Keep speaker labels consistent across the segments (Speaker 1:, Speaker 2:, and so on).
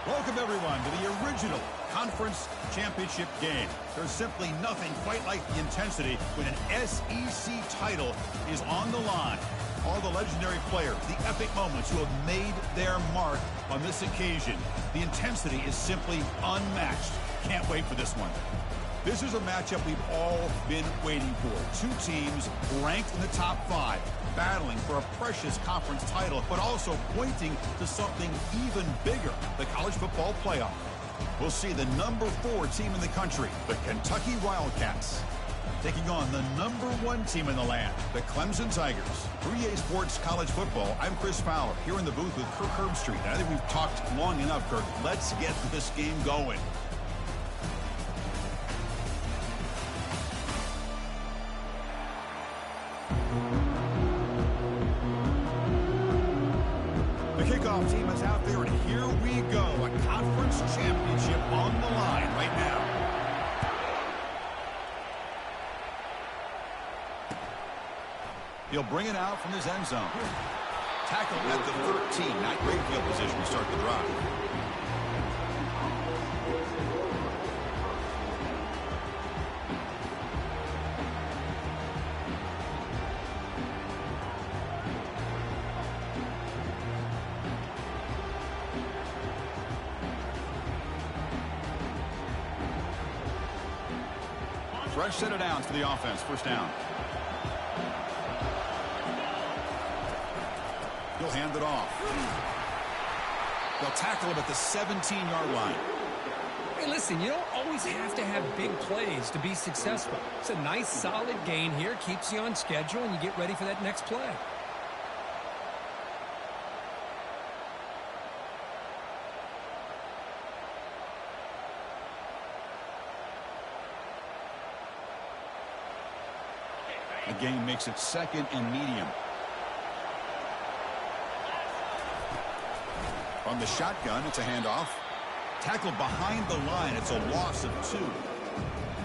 Speaker 1: Welcome, everyone, to the original conference championship game. There's simply nothing quite like the intensity when an SEC title is on the line. All the legendary players, the epic moments who have made their mark on this occasion. The intensity is simply unmatched. Can't wait for this one. This is a matchup we've all been waiting for. Two teams ranked in the top 5, battling for a precious conference title, but also pointing to something even bigger, the college football playoff. We'll see the number 4 team in the country, the Kentucky Wildcats, taking on the number 1 team in the land, the Clemson Tigers. For EA Sports College Football, I'm Chris Fowler, here in the booth with Kirk Herbstreit. I think we've talked long enough, Kirk. Let's get this game going. The kickoff team is out there, and here we go. A conference championship on the line right now. He'll bring it out from his end zone. Tackle at the 13. Not great field position to start the drive. Fresh set of downs for the offense. First down. He'll hand it off. They'll tackle him at the 17-yard line.
Speaker 2: Hey, listen, you don't always have to have big plays to be successful. It's a nice, solid gain here. Keeps you on schedule, and you get ready for that next play.
Speaker 1: The game makes it 2nd and medium. From the shotgun, it's a handoff. Tackle behind the line. It's a loss of 2.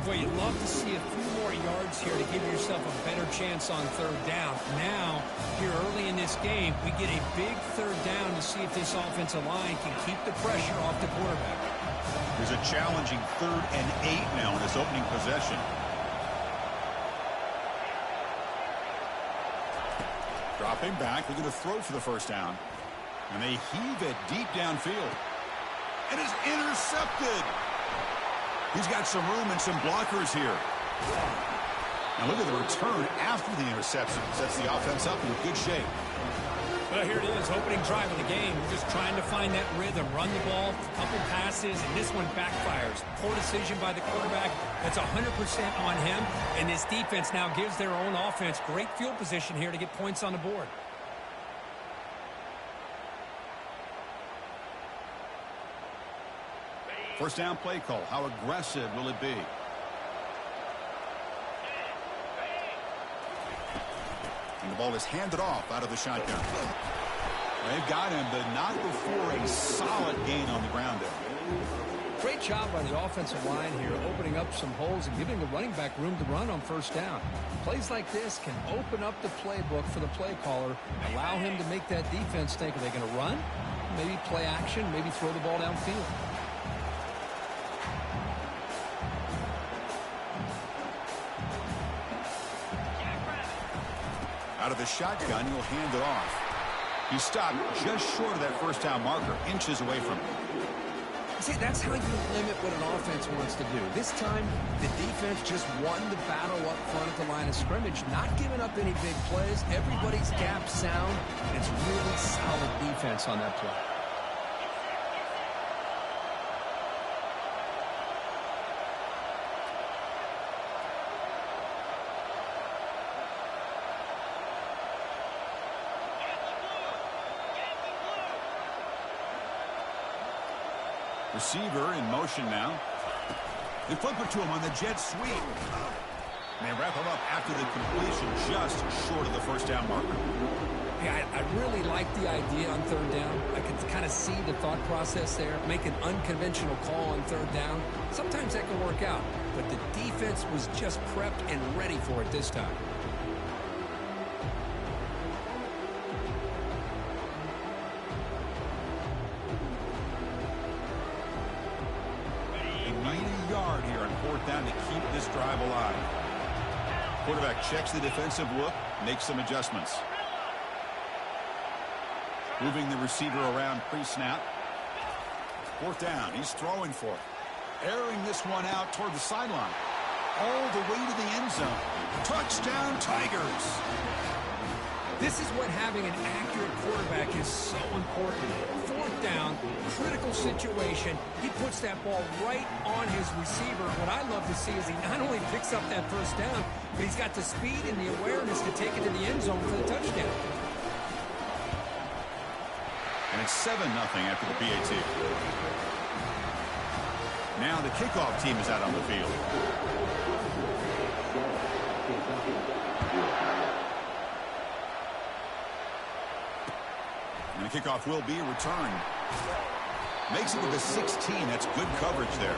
Speaker 2: Boy, you'd love to see a few more yards here to give yourself a better chance on 3rd down. Now, here early in this game, we get a big 3rd down to see if this offensive line can keep the pressure off the quarterback.
Speaker 1: There's a challenging 3rd and 8 now in this opening possession. Dropping back, they're going to throw for the first down. And they heave it deep downfield. And it's intercepted. He's got some room and some blockers here. Now look at the return after the interception. Sets the offense up in good shape.
Speaker 2: Well, here it is, opening drive of the game. We're just trying to find that rhythm, run the ball, a couple passes, and this one backfires. Poor decision by the quarterback. That's 100% on him, and this defense now gives their own offense great field position here to get points on the board.
Speaker 1: First down play call. How aggressive will it be? And the ball is handed off out of the shotgun. They've got him, but not before a solid gain on the ground there.
Speaker 2: Great job by the offensive line here, opening up some holes and giving the running back room to run on first down. Plays like this can open up the playbook for the play caller, allow him to make that defense think, are they going to run? Maybe play action, maybe throw the ball downfield.
Speaker 1: Out of the shotgun, he'll hand it off. He stopped just short of that first down marker, inches away from it.
Speaker 2: See, that's how you limit what an offense wants to do. This time, the defense just won the battle up front at the line of scrimmage, not giving up any big plays. Everybody's gap sound, and it's really solid defense on that play.
Speaker 1: Receiver in motion now. They flip it to him on the jet sweep. And they wrap him up after the completion, just short of the first down marker.
Speaker 2: Yeah, I really like the idea on 3rd down. I can kind of see the thought process there. Make an unconventional call on 3rd down. Sometimes that can work out, but the defense was just prepped and ready for it this time.
Speaker 1: fourth down to keep this drive alive. Quarterback checks the defensive look, makes some adjustments. Moving the receiver around pre-snap. Fourth down, he's throwing for it. Airing this one out toward the sideline. All the way to the end zone. Touchdown, Tigers.
Speaker 2: This is what having an accurate quarterback is so important. Fourth down, critical situation. He puts that ball right on his receiver. What I love to see is he not only picks up that first down, but he's got the speed and the awareness to take it to the end zone for the touchdown.
Speaker 1: And it's 7-0 after the PAT. Now the kickoff team is out on the field. And the kickoff will be a return. Makes it to the 16. That's good coverage there.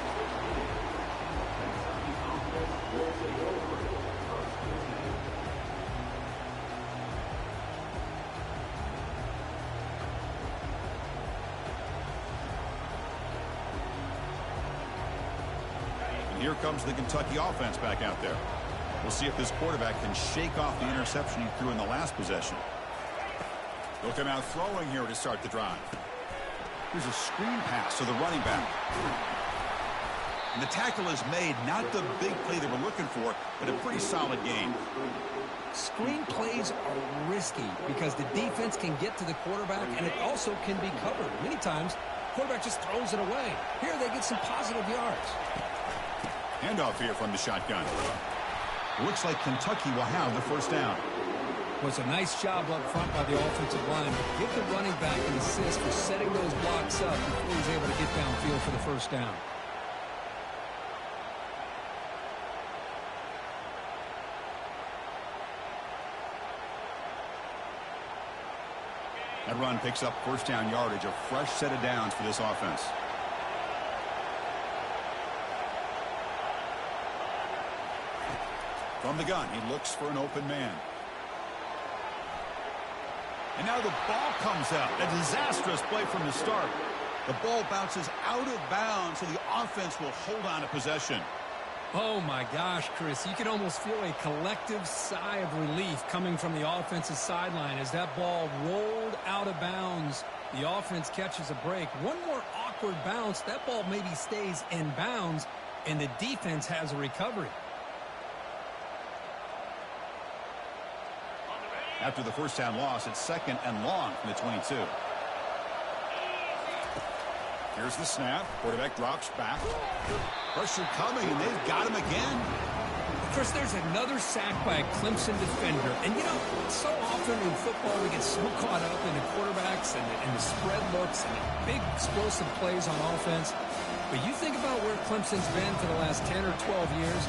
Speaker 1: And here comes the Kentucky offense back out there. We'll see if this quarterback can shake off the interception he threw in the last possession. They'll come out throwing here to start the drive. Here's a screen pass to the running back. And the tackle is made. Not the big play they were looking for, but a pretty solid gain.
Speaker 2: Screen plays are risky because the defense can get to the quarterback, and it also can be covered. Many times, the quarterback just throws it away. Here they get some positive yards.
Speaker 1: Handoff here from the shotgun. Looks like Kentucky will have the first down.
Speaker 2: Was a nice job up front by the offensive line. Give the running back an assist for setting those blocks up before he's able to get downfield for the first down.
Speaker 1: That run picks up first down yardage, a fresh set of downs for this offense. From the gun, he looks for an open man. And now the ball comes out. A disastrous play from the start. The ball bounces out of bounds, so the offense will hold on to possession.
Speaker 2: Oh, my gosh, Chris. You can almost feel a collective sigh of relief coming from the offensive sideline as that ball rolled out of bounds. The offense catches a break. One more awkward bounce. That ball maybe stays in bounds, and the defense has a recovery.
Speaker 1: After the first down loss, it's second and long from the 22. Here's the snap. Quarterback drops back. Pressure coming, and they've got him again.
Speaker 2: Chris, there's another sack by a Clemson defender. And, you know, so often in football we get so caught up in the quarterbacks and the spread looks and the big explosive plays on offense. But you think about where Clemson's been for the last 10 or 12 years,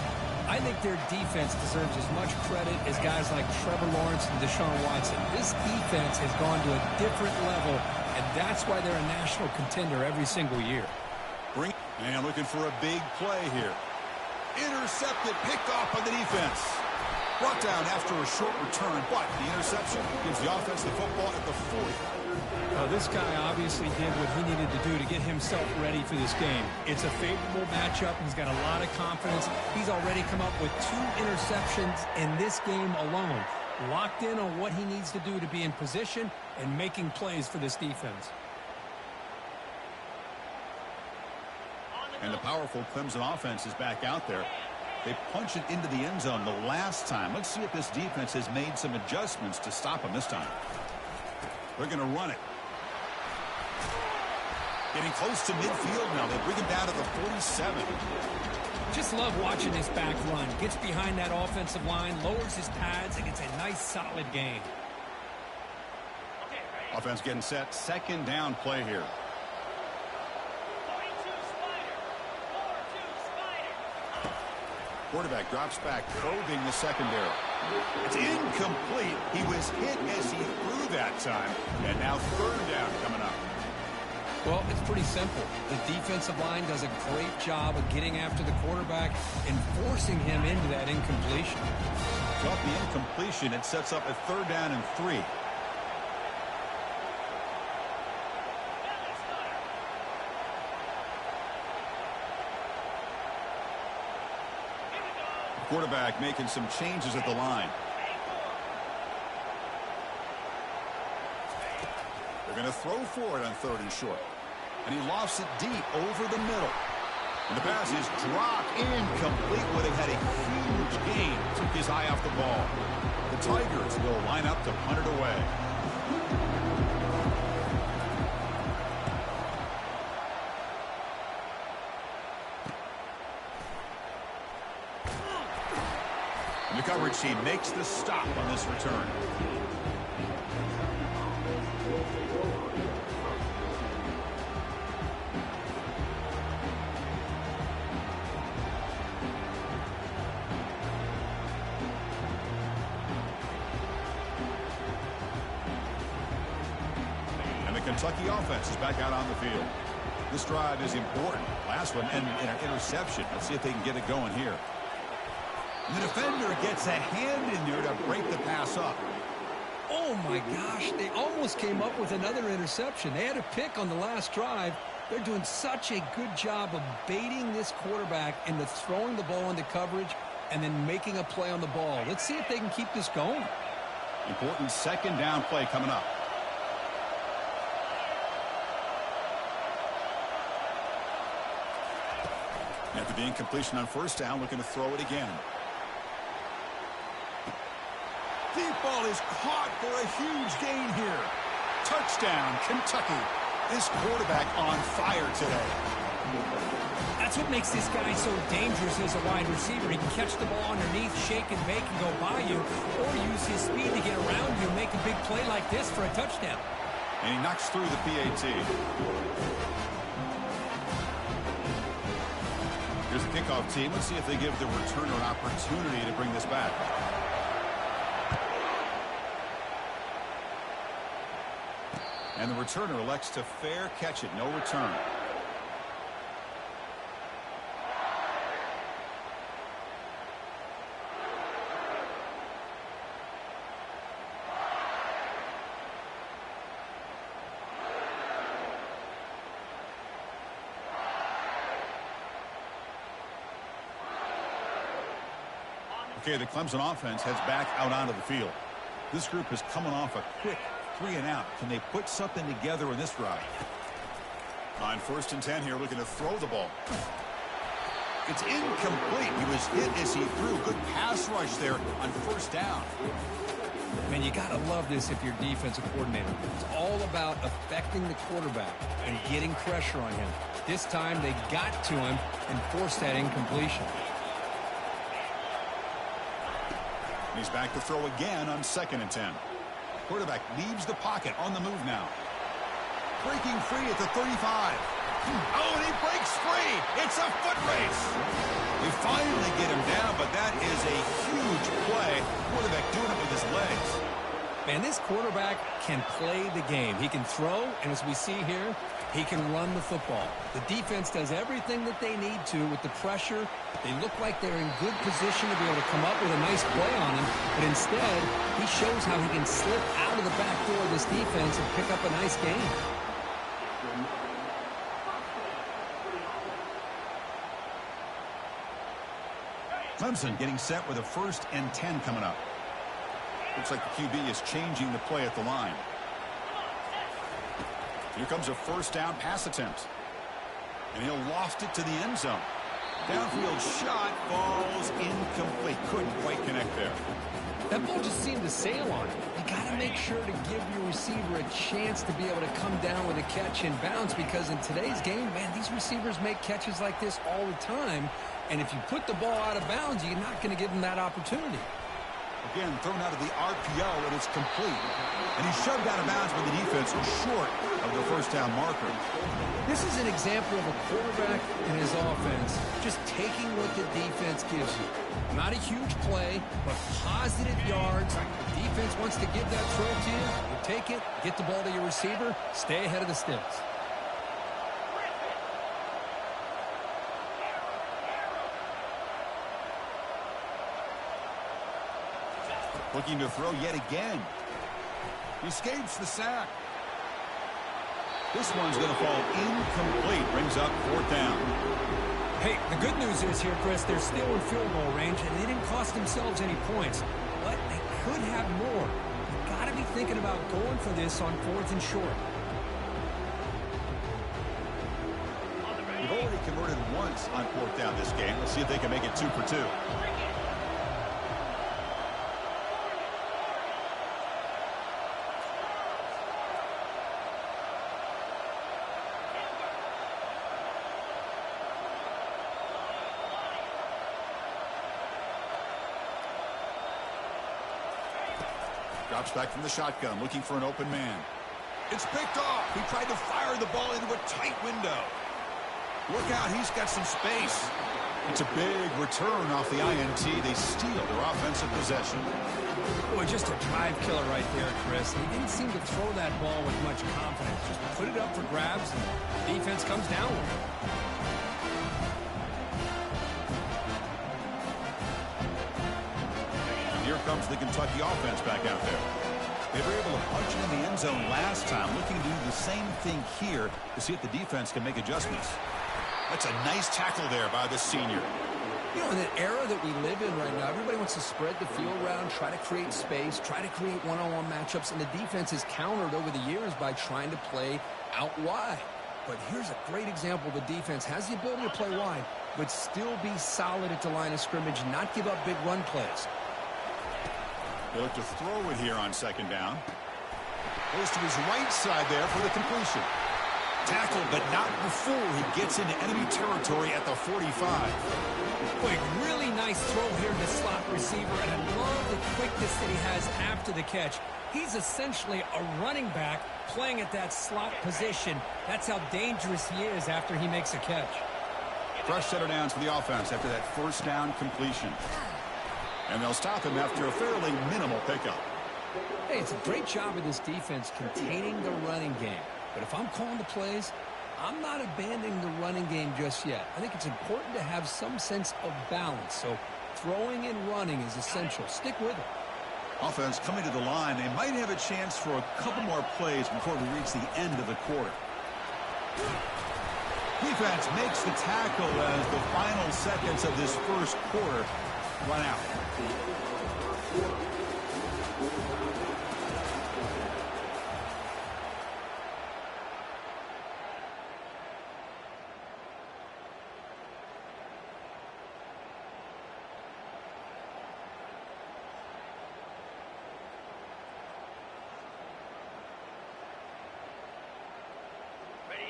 Speaker 2: I think their defense deserves as much credit as guys like Trevor Lawrence and Deshaun Watson. This defense has gone to a different level, and that's why they're a national contender every single year.
Speaker 1: And looking for a big play here. Intercepted, picked off by the defense. Brought down after a short return, but the interception gives the offense the football at the 40.
Speaker 2: This guy obviously did what he needed to do to get himself ready for this game. It's a favorable matchup. He's got a lot of confidence. He's already come up with 2 interceptions in this game alone. Locked in on what he needs to do to be in position and making plays for this defense.
Speaker 1: And the powerful Clemson offense is back out there. They punch it into the end zone the last time. Let's see if this defense has made some adjustments to stop them this time. They're going to run it. Getting close to midfield now. They bring him down to the 47.
Speaker 2: Just love watching this back run. Gets behind that offensive line, lowers his pads, and gets a nice solid gain.
Speaker 1: Offense getting set. Second down play here. Quarterback drops back, probing the secondary. It's incomplete. He was hit as he threw that time. And now third down coming up.
Speaker 2: Well, it's pretty simple. The defensive line does a great job of getting after the quarterback and forcing him into that incompletion.
Speaker 1: So off the incompletion, it sets up a third down and 3. Quarterback making some changes at the line. They're going to throw for it on 3rd and short. And he lofts it deep over the middle. And the pass is dropped incomplete. Would have had a huge gain. Took his eye off the ball. The Tigers will line up to punt it away. And the coverage team makes the stop on this return. Kentucky offense is back out on the field. This drive is important. Last one and an interception. Let's see if they can get it going here. And the defender gets a hand in there to break the pass up.
Speaker 2: Oh my gosh, they almost came up with another interception. They had a pick on the last drive. They're doing such a good job of baiting this quarterback into throwing the ball into coverage and then making a play on the ball. Let's see if they can keep this going.
Speaker 1: Important 2nd down play coming up. After the incompletion on 1st down, looking to throw it again. Deep ball is caught for a huge gain here. Touchdown, Kentucky. This quarterback on fire today.
Speaker 2: That's what makes this guy so dangerous as a wide receiver. He can catch the ball underneath, shake and bake, and go by you, or use his speed to get around you and make a big play like this for a touchdown.
Speaker 1: And he knocks through the PAT. Here's the kickoff team. Let's see if they give the returner an opportunity to bring this back. And the returner elects to fair catch it. No return. Okay, the Clemson offense heads back out onto the field. This group is coming off a quick 3 and out. Can they put something together in this drive? On 1st and 10 here, looking to throw the ball. It's incomplete. He was hit as he threw. Good pass rush there on 1st down.
Speaker 2: Man, you got to love this if you're defensive coordinator. It's all about affecting the quarterback and getting pressure on him. This time they got to him and forced that incompletion.
Speaker 1: He's back to throw again on 2nd and 10. Quarterback leaves the pocket on the move now. Breaking free at the 35. Oh, and he breaks free. It's a foot race. We finally get him down, but that is a huge play. Quarterback doing it with his legs.
Speaker 2: Man, this quarterback can play the game. He can throw, and as we see here, he can run the football. The defense does everything that they need to with the pressure. They look like they're in good position to be able to come up with a nice play on him, but instead, he shows how he can slip out of the back door of this defense and pick up a nice gain.
Speaker 1: Clemson getting set with a 1st and 10 coming up. Looks like the QB is changing the play at the line. Here comes a 1st down pass attempt. And he'll loft it to the end zone. Downfield shot falls incomplete. Couldn't quite connect there.
Speaker 2: That ball just seemed to sail on it. You got to make sure to give your receiver a chance to be able to come down with a catch and bounce, because in today's game, man, these receivers make catches like this all the time. And if you put the ball out of bounds, you're not going to give them that opportunity.
Speaker 1: Again, thrown out of the RPO, and it's complete. And he's shoved out of bounds with the defense short of the 1st down marker.
Speaker 2: This is an example of a quarterback and his offense just taking what the defense gives you. Not a huge play, but positive yards. The defense wants to give that throw to you. You take it, get the ball to your receiver, stay ahead of the sticks.
Speaker 1: Looking to throw yet again. He escapes the sack. This one's going to fall incomplete. Brings up 4th down.
Speaker 2: Hey, the good news is here, Chris, they're still in field goal range, and they didn't cost themselves any points. But they could have more. You've got to be thinking about going for this on 4th and short.
Speaker 1: They've already converted once on 4th down this game. Let's see if they can make it 2 for 2. Drops back from the shotgun, looking for an open man. It's picked off. He tried to fire the ball into a tight window. Look out, he's got some space. It's a big return off the INT. They steal their offensive possession.
Speaker 2: Boy, just a drive killer right there, Chris. He didn't seem to throw that ball with much confidence. Just put it up for grabs, and the defense comes down with it.
Speaker 1: Here comes the Kentucky offense back out there. They were able to punch it in the end zone last time, looking to do the same thing here to see if the defense can make adjustments. That's a nice tackle there by the senior.
Speaker 2: You know, in the era that we live in right now, everybody wants to spread the field around, try to create space, try to create one-on-one matchups, and the defense has countered over the years by trying to play out wide. But here's a great example. The defense has the ability to play wide, but still be solid at the line of scrimmage, not give up big run plays.
Speaker 1: They look to throw it here on 2nd down. Goes to his right side there for the completion. Tackled, but not before he gets into enemy territory at the 45.
Speaker 2: Boy, really nice throw here to the slot receiver, and I love the quickness that he has after the catch. He's essentially a running back playing at that slot position. That's how dangerous he is after he makes a catch.
Speaker 1: Fresh set of downs for the offense after that 1st down completion. And they'll stop him after a fairly minimal pickup.
Speaker 2: Hey, it's a great job of this defense containing the running game. But if I'm calling the plays, I'm not abandoning the running game just yet. I think it's important to have some sense of balance. So throwing and running is essential. Stick with it.
Speaker 1: Offense coming to the line. They might have a chance for a couple more plays before we reach the end of the quarter. Defense makes the tackle as the final seconds of this 1st quarter run out.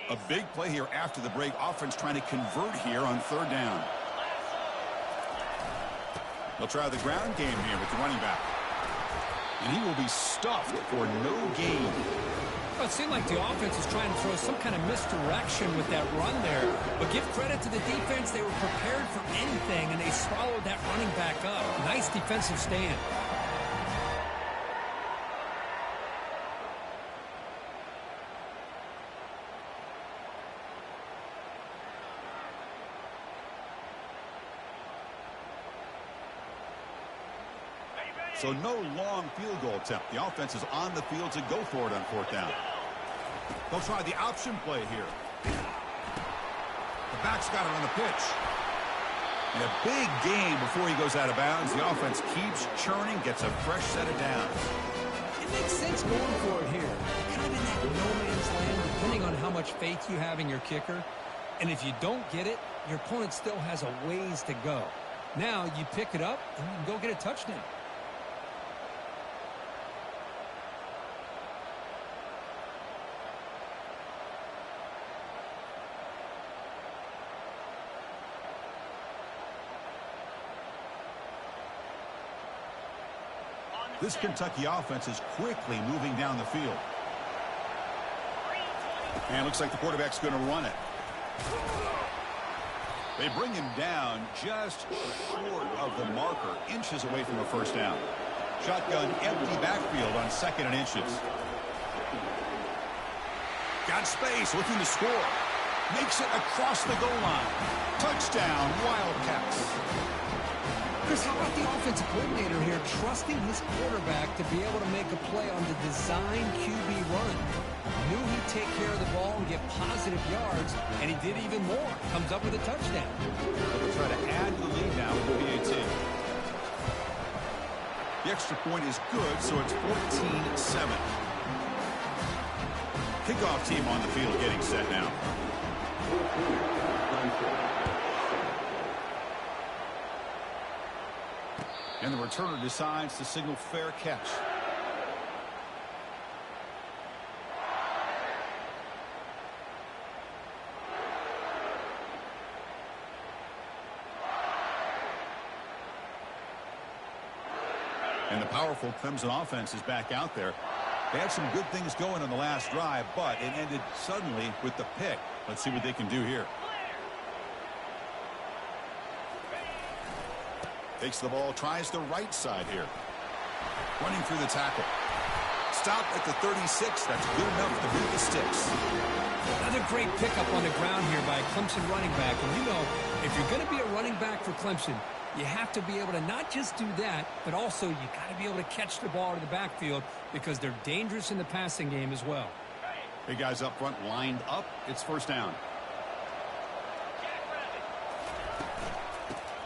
Speaker 1: A big play here after the break. Offense trying to convert here on 3rd down. They'll try the ground game here with the running back. And he will be stuffed for no gain.
Speaker 2: Well, it seemed like the offense is trying to throw some kind of misdirection with that run there. But give credit to the defense. They were prepared for anything, and they swallowed that running back up. Nice defensive stand.
Speaker 1: So no long field goal attempt. The offense is on the field to go for it on 4th down. They'll try the option play here. The back's got it on the pitch. And a big gain before he goes out of bounds. The offense keeps churning, gets a fresh set of downs.
Speaker 2: It makes sense going for it here. Kind of in that no man's land, depending on how much faith you have in your kicker. And if you don't get it, your opponent still has a ways to go. Now you pick it up and you can go get a touchdown.
Speaker 1: This Kentucky offense is quickly moving down the field. And it looks like the quarterback's going to run it. They bring him down just short of the marker, inches away from a 1st down. Shotgun, empty backfield on 2nd and inches. Got space, looking to score. Makes it across the goal line. Touchdown, Wildcats.
Speaker 2: Chris, how about the offensive coordinator here trusting his quarterback to be able to make a play on the design QB run. Knew he'd take care of the ball and get positive yards, and he did even more. Comes up with a touchdown.
Speaker 1: They'll try to add to the lead now with the PAT. The extra point is good, so it's 14-7. Kickoff team on the field getting set now. And the returner decides to signal fair catch. And the powerful Clemson offense is back out there. They had some good things going on the last drive, but it ended suddenly with the pick. Let's see what they can do here. Takes the ball, tries the right side here. Running through the tackle. Stopped at the 36. That's good enough to beat the sticks.
Speaker 2: Another great pickup on the ground here by a Clemson running back. And you know, if you're going to be a running back for Clemson, you have to be able to not just do that, but also you got to be able to catch the ball to the backfield because they're dangerous in the passing game as well.
Speaker 1: Big guys up front lined up. It's first down.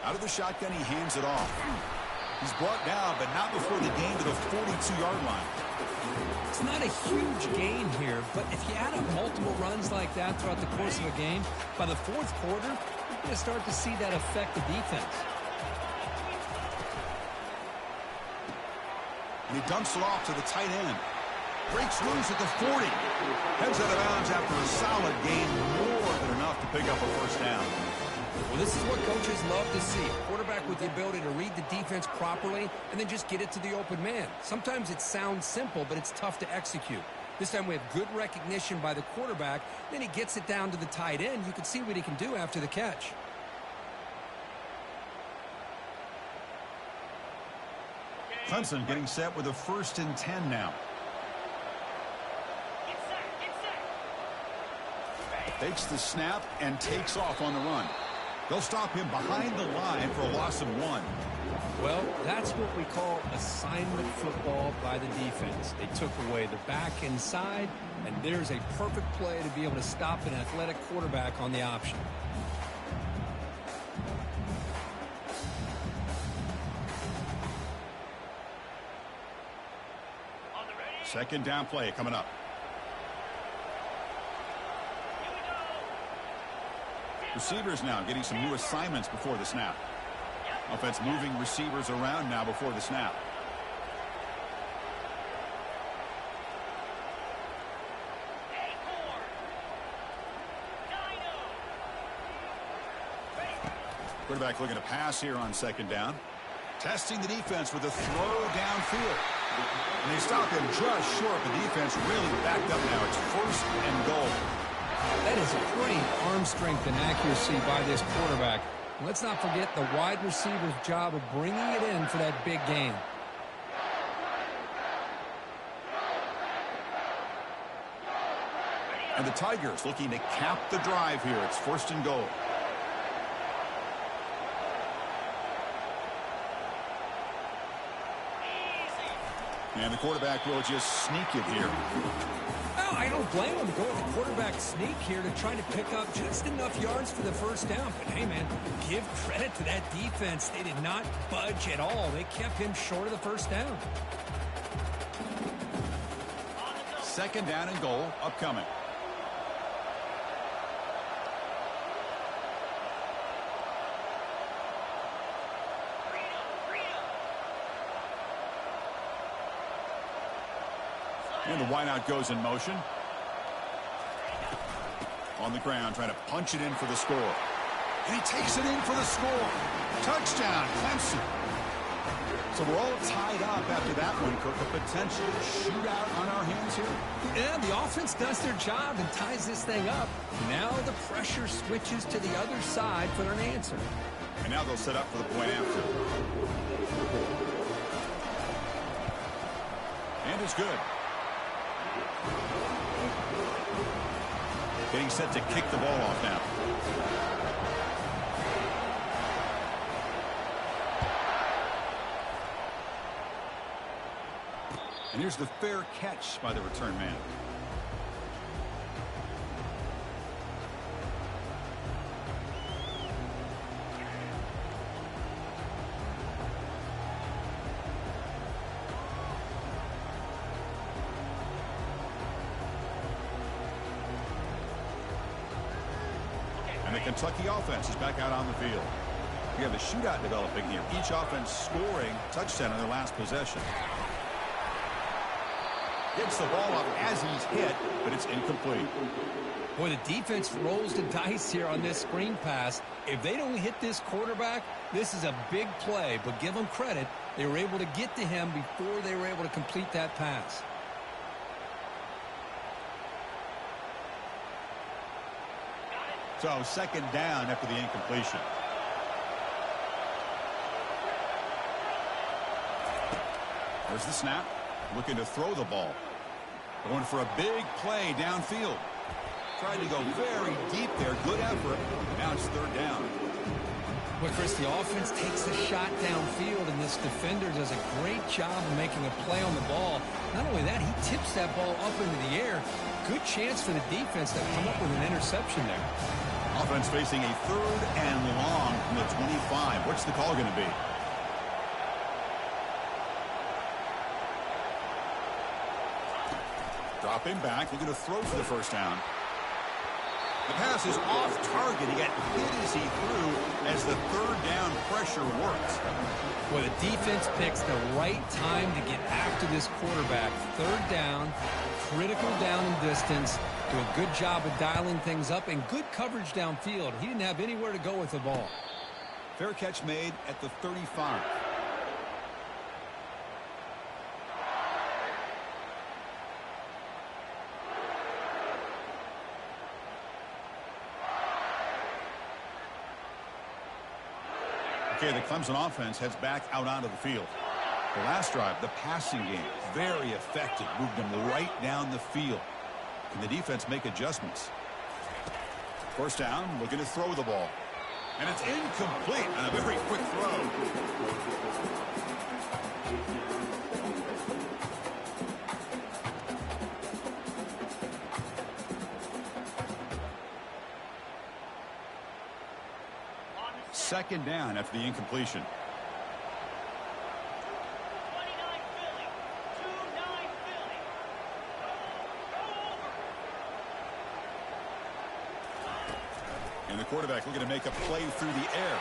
Speaker 1: Out of the shotgun, he hands it off. He's brought down, but not before the gain to the 42-yard line.
Speaker 2: It's not a huge gain here, but if you add up multiple runs like that throughout the course of a game, by the fourth quarter, you're going to start to see that affect the defense.
Speaker 1: And he dumps it off to the tight end. Breaks loose at the 40. Heads out of bounds after a solid gain, more than enough to pick up a first down.
Speaker 2: Well, this is what coaches love to see. A quarterback with the ability to read the defense properly and then just get it to the open man. Sometimes it sounds simple, but it's tough to execute. This time we have good recognition by the quarterback. Then he gets it down to the tight end. You can see what he can do after the catch.
Speaker 1: Clemson getting set with a 1st and 10 now. Takes the snap and takes off on the run. They'll stop him behind the line for a loss of 1.
Speaker 2: Well, that's what we call assignment football by the defense. They took away the back inside, and there's a perfect play to be able to stop an athletic quarterback on the option.
Speaker 1: Second down play coming up. Receivers now getting some new assignments before the snap. Offense moving receivers around now before the snap. Quarterback looking to pass here on second down. Testing the defense with a throw downfield. And they stop him just short. The defense really backed up now. It's 1st and goal.
Speaker 2: That is pretty arm strength and accuracy by this quarterback. Let's not forget the wide receiver's job of bringing it in for that big gain.
Speaker 1: And the Tigers looking to cap the drive here. It's 1st and goal. And the quarterback will just sneak it here.
Speaker 2: Well, I don't blame him to go with the quarterback sneak here to try to pick up just enough yards for the first down. But, hey, man, give credit to that defense. They did not budge at all. They kept him short of the first down.
Speaker 1: Second down and goal upcoming. And the wideout goes in motion. On the ground, trying to punch it in for the score. And he takes it in for the score. Touchdown, Clemson. So we're all tied up after that one, Kirk. A potential shootout on our hands here.
Speaker 2: Yeah, the offense does their job and ties this thing up. Now the pressure switches to the other side for an answer.
Speaker 1: And now they'll set up for the point after. And it's good. Getting set to kick the ball off now. And here's the fair catch by the return man. And the Kentucky offense is back out on the field. We have a shootout developing here. Each offense scoring touchdown on their last possession. Gets the ball up as he's hit, but it's incomplete.
Speaker 2: Boy, the defense rolls the dice here on this screen pass. If they don't hit this quarterback, this is a big play, but give them credit. They were able to get to him before they were able to complete that pass.
Speaker 1: So second down after the incompletion. There's the snap. Looking to throw the ball. Going for a big play downfield. Tried to go very deep there. Good effort. Now it's third down.
Speaker 2: Well, Chris, the offense takes the shot downfield, and this defender does a great job of making a play on the ball. Not only that, he tips that ball up into the air. Good chance for the defense to come up with an interception there.
Speaker 1: Offense facing a third and long from the 25. What's the call going to be? Dropping back, looking to throw for the first down. The pass is off target. He got hit as he threw as the third down pressure works.
Speaker 2: Well, the defense picks the right time to get after this quarterback. Third down, critical down and distance. Do a good job of dialing things up and good coverage downfield. He didn't have anywhere to go with the ball.
Speaker 1: Fair catch made at the 35. Okay, the Clemson offense heads back out onto the field. The last drive, the passing game, very effective. Moved them right down the field. Can the defense make adjustments? First down, looking to throw the ball. And it's incomplete on a very quick throw. Second down after the incompletion. And the quarterback looking to make a play through the air.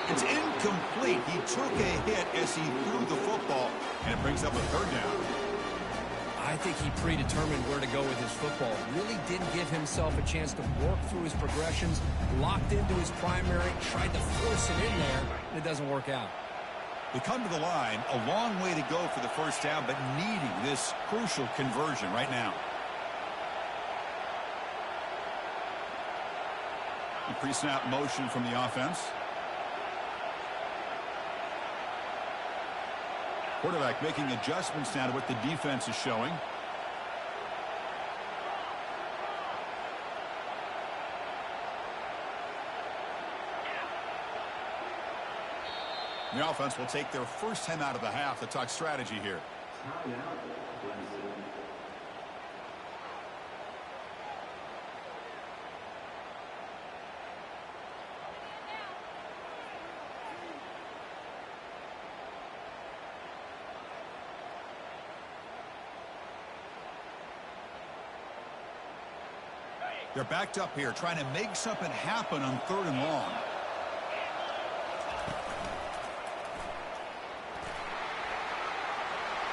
Speaker 1: It's incomplete. He took a hit as he threw the football, and it brings up a third down.
Speaker 2: I think he predetermined where to go with his football. Really didn't give himself a chance to work through his progressions, locked into his primary, tried to force it in there, and it doesn't work out.
Speaker 1: They come to the line, a long way to go for the first down, but needing this crucial conversion right now. The pre-snap motion from the offense. Quarterback making adjustments now to what the defense is showing. The offense will take their first 10 out of the half to talk strategy here. They're backed up here, trying to make something happen on third and long.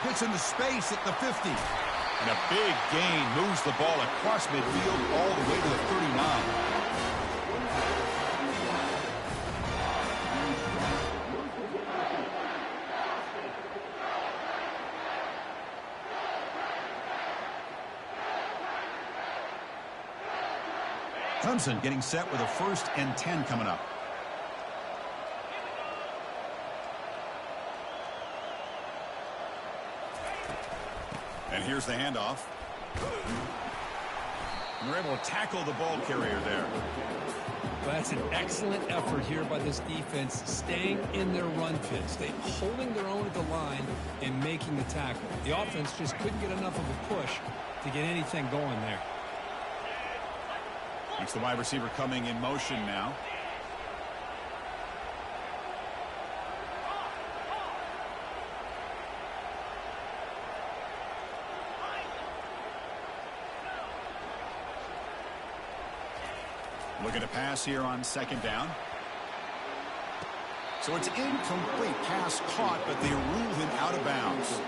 Speaker 1: Gets into space at the 50. And a big gain moves the ball across midfield all the way to the 39. Clemson getting set with a 1st and 10 coming up. And here's the handoff. And they're able to tackle the ball carrier there.
Speaker 2: Well, that's an excellent effort here by this defense, staying in their run pits, holding their own at the line and making the tackle. The offense just couldn't get enough of a push to get anything going there.
Speaker 1: It's the wide receiver coming in motion now. Looking to pass here on second down. So it's incomplete. Pass caught, but they rule him out of bounds.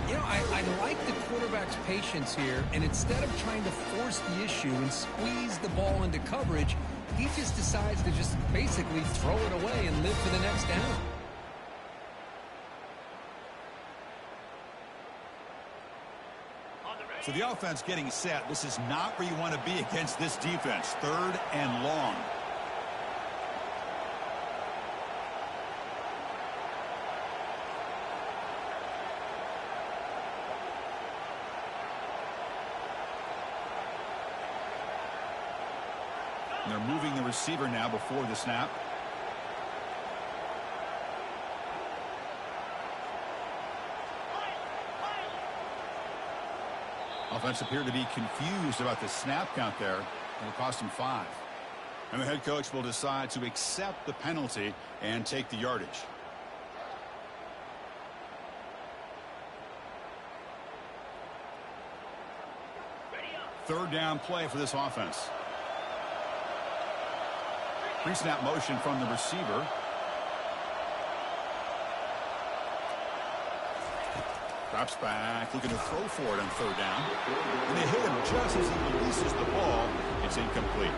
Speaker 2: You know, I like the quarterback's patience here, and instead of trying to force the issue and squeeze the ball into coverage, he just decides to just basically throw it away and live for the next down.
Speaker 1: So the offense getting set. This is not where you want to be against this defense. Third and long. And they're moving the receiver now before the snap. Offense appeared to be confused about the snap count there. It'll cost him 5. And the head coach will decide to accept the penalty and take the yardage. Third down play for this offense. Pre-snap motion from the receiver. Drops back, looking to throw for it on third down. And they hit him just as he releases the ball. It's incomplete.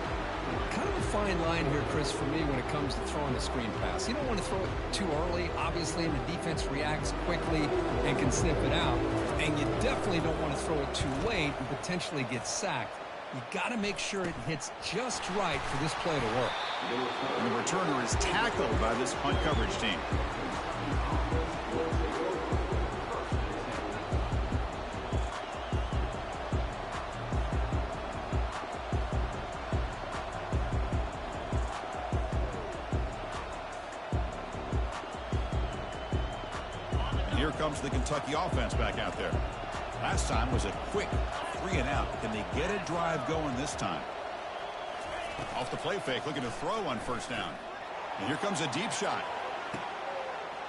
Speaker 2: Kind of a fine line here, Chris, for me when it comes to throwing a screen pass. You don't want to throw it too early, obviously, and the defense reacts quickly and can sniff it out. And you definitely don't want to throw it too late and potentially get sacked. You got to make sure it hits just right for this play to work.
Speaker 1: And the returner is tackled by this punt coverage team. Here comes the Kentucky offense back out there. Last time was a quick 3 and out. Can they get a drive going this time? Off the play fake, looking to throw on first down. And here comes a deep shot.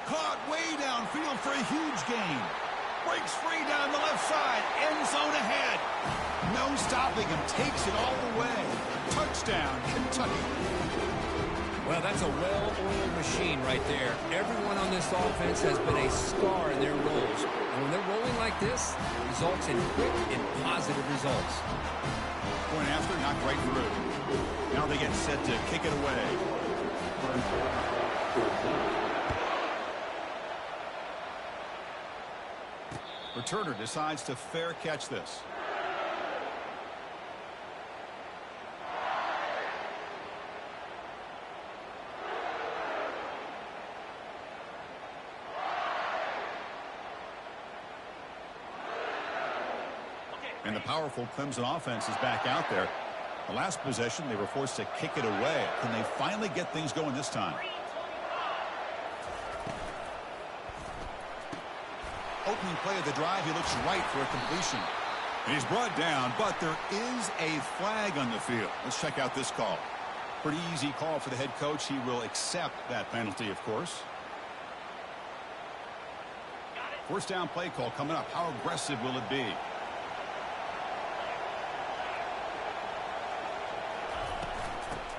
Speaker 1: Caught way downfield for a huge gain. Breaks free down the left side. End zone ahead. No stopping him. Takes it all the way. Touchdown, Kentucky.
Speaker 2: Well, that's a well-oiled machine right there. Everyone on this offense has been a star in their roles. And when they're rolling like this, it results in quick and positive results.
Speaker 1: Going after, knocked right through. Now they get set to kick it away. Returner decides to fair catch this. And the powerful Clemson offense is back out there. The last possession, they were forced to kick it away. Can they finally get things going this time? Opening play of the drive, he looks right for a completion. And he's brought down, but there is a flag on the field. Let's check out this call. Pretty easy call for the head coach. He will accept that penalty, of course. First down play call coming up. How aggressive will it be?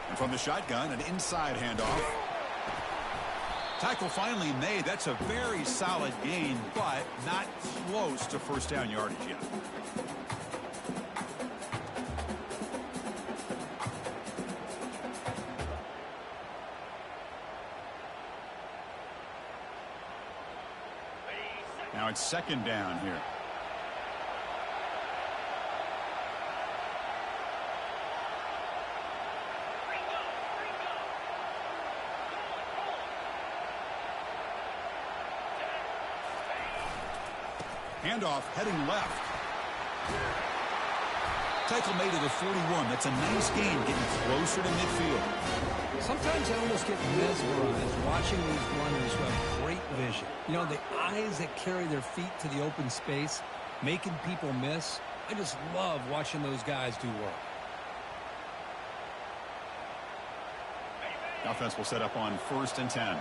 Speaker 1: And from the shotgun, an inside handoff. Tackle finally made. That's a very solid gain, but not close to first down yardage yet. Now it's second down here. Handoff heading left. Tackle made to the 41. That's a nice gain, getting closer to midfield.
Speaker 2: Sometimes I almost get mesmerized watching these runners who have great vision. You know, the eyes that carry their feet to the open space, making people miss. I just love watching those guys do work.
Speaker 1: The offense will set up on 1st and 10.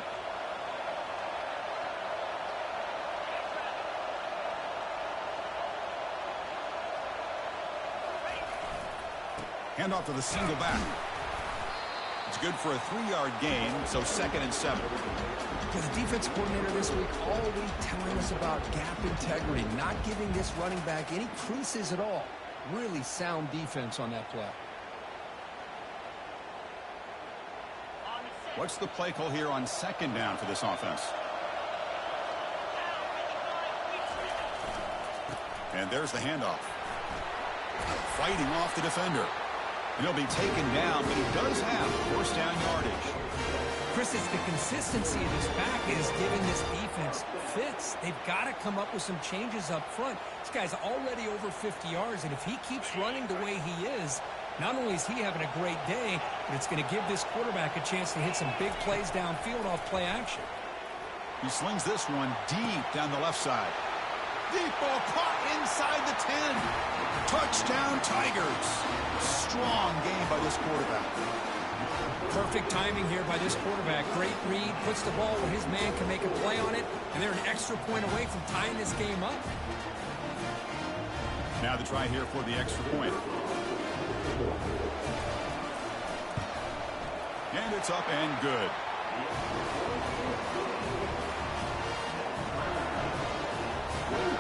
Speaker 1: Handoff to the single back. It's good for a 3-yard gain, so 2nd and 7.
Speaker 2: The defense coordinator this week all week telling us about gap integrity, not giving this running back any creases at all. Really sound defense on that play.
Speaker 1: What's the play call here on 2nd down for this offense? And there's the handoff. Fighting off the defender. He'll be taken down, but he does have 1st down yardage.
Speaker 2: Chris, it's the consistency of this back is giving this defense fits. They've got to come up with some changes up front. This guy's already over 50 yards, and if he keeps running the way he is, not only is he having a great day, but it's going to give this quarterback a chance to hit some big plays downfield off play action.
Speaker 1: He slings this one deep down the left side. Deep ball caught inside the 10. Touchdown, Tigers. Strong game by this quarterback.
Speaker 2: Perfect timing here by this quarterback. Great read, puts the ball where his man can make a play on it, and they're an extra point away from tying this game up.
Speaker 1: Now the try here for the extra point. And it's up and good.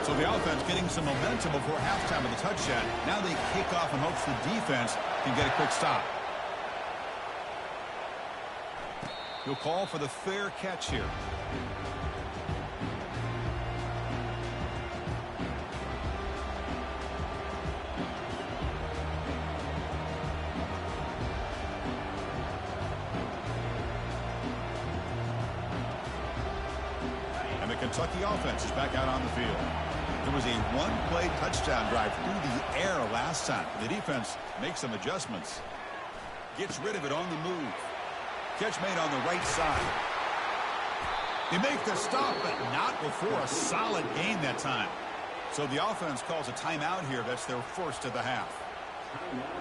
Speaker 1: So the offense getting some momentum before halftime of the touchdown. Now they kick off in hopes the defense can get a quick stop. He'll call for the fair catch here. And the Kentucky offense is back out on the field. There was a one-play touchdown drive through the air last time. The defense makes some adjustments. Gets rid of it on the move. Catch made on the right side. They make the stop, but not before a solid gain that time. So the offense calls a timeout here. That's their first of the half.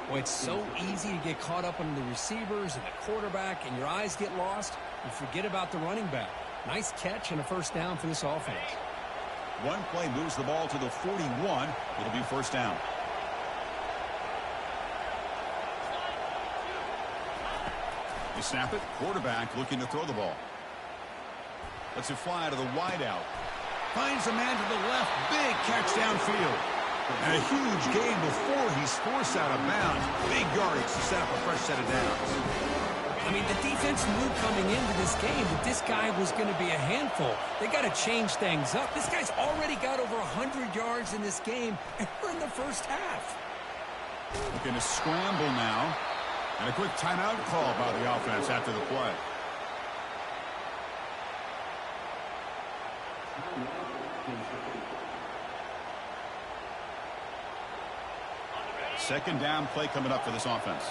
Speaker 2: Well, it's so easy to get caught up on the receivers and the quarterback, and your eyes get lost. You forget about the running back. Nice catch and a 1st down for this offense.
Speaker 1: One play moves the ball to the 41. It'll be 1st down. They snap it. Quarterback looking to throw the ball. Lets it fly to the wideout. Finds a man to the left. Big catch downfield. And a huge gain before he's forced out of bounds. Big yardage to set up a fresh set of downs.
Speaker 2: I mean, the defense knew coming into this game that this guy was going to be a handful. They got to change things up. This guy's already got over 100 yards in this game, and we're in the first half.
Speaker 1: Looking to scramble now. And a quick timeout call by the offense after the play. Second down play coming up for this offense.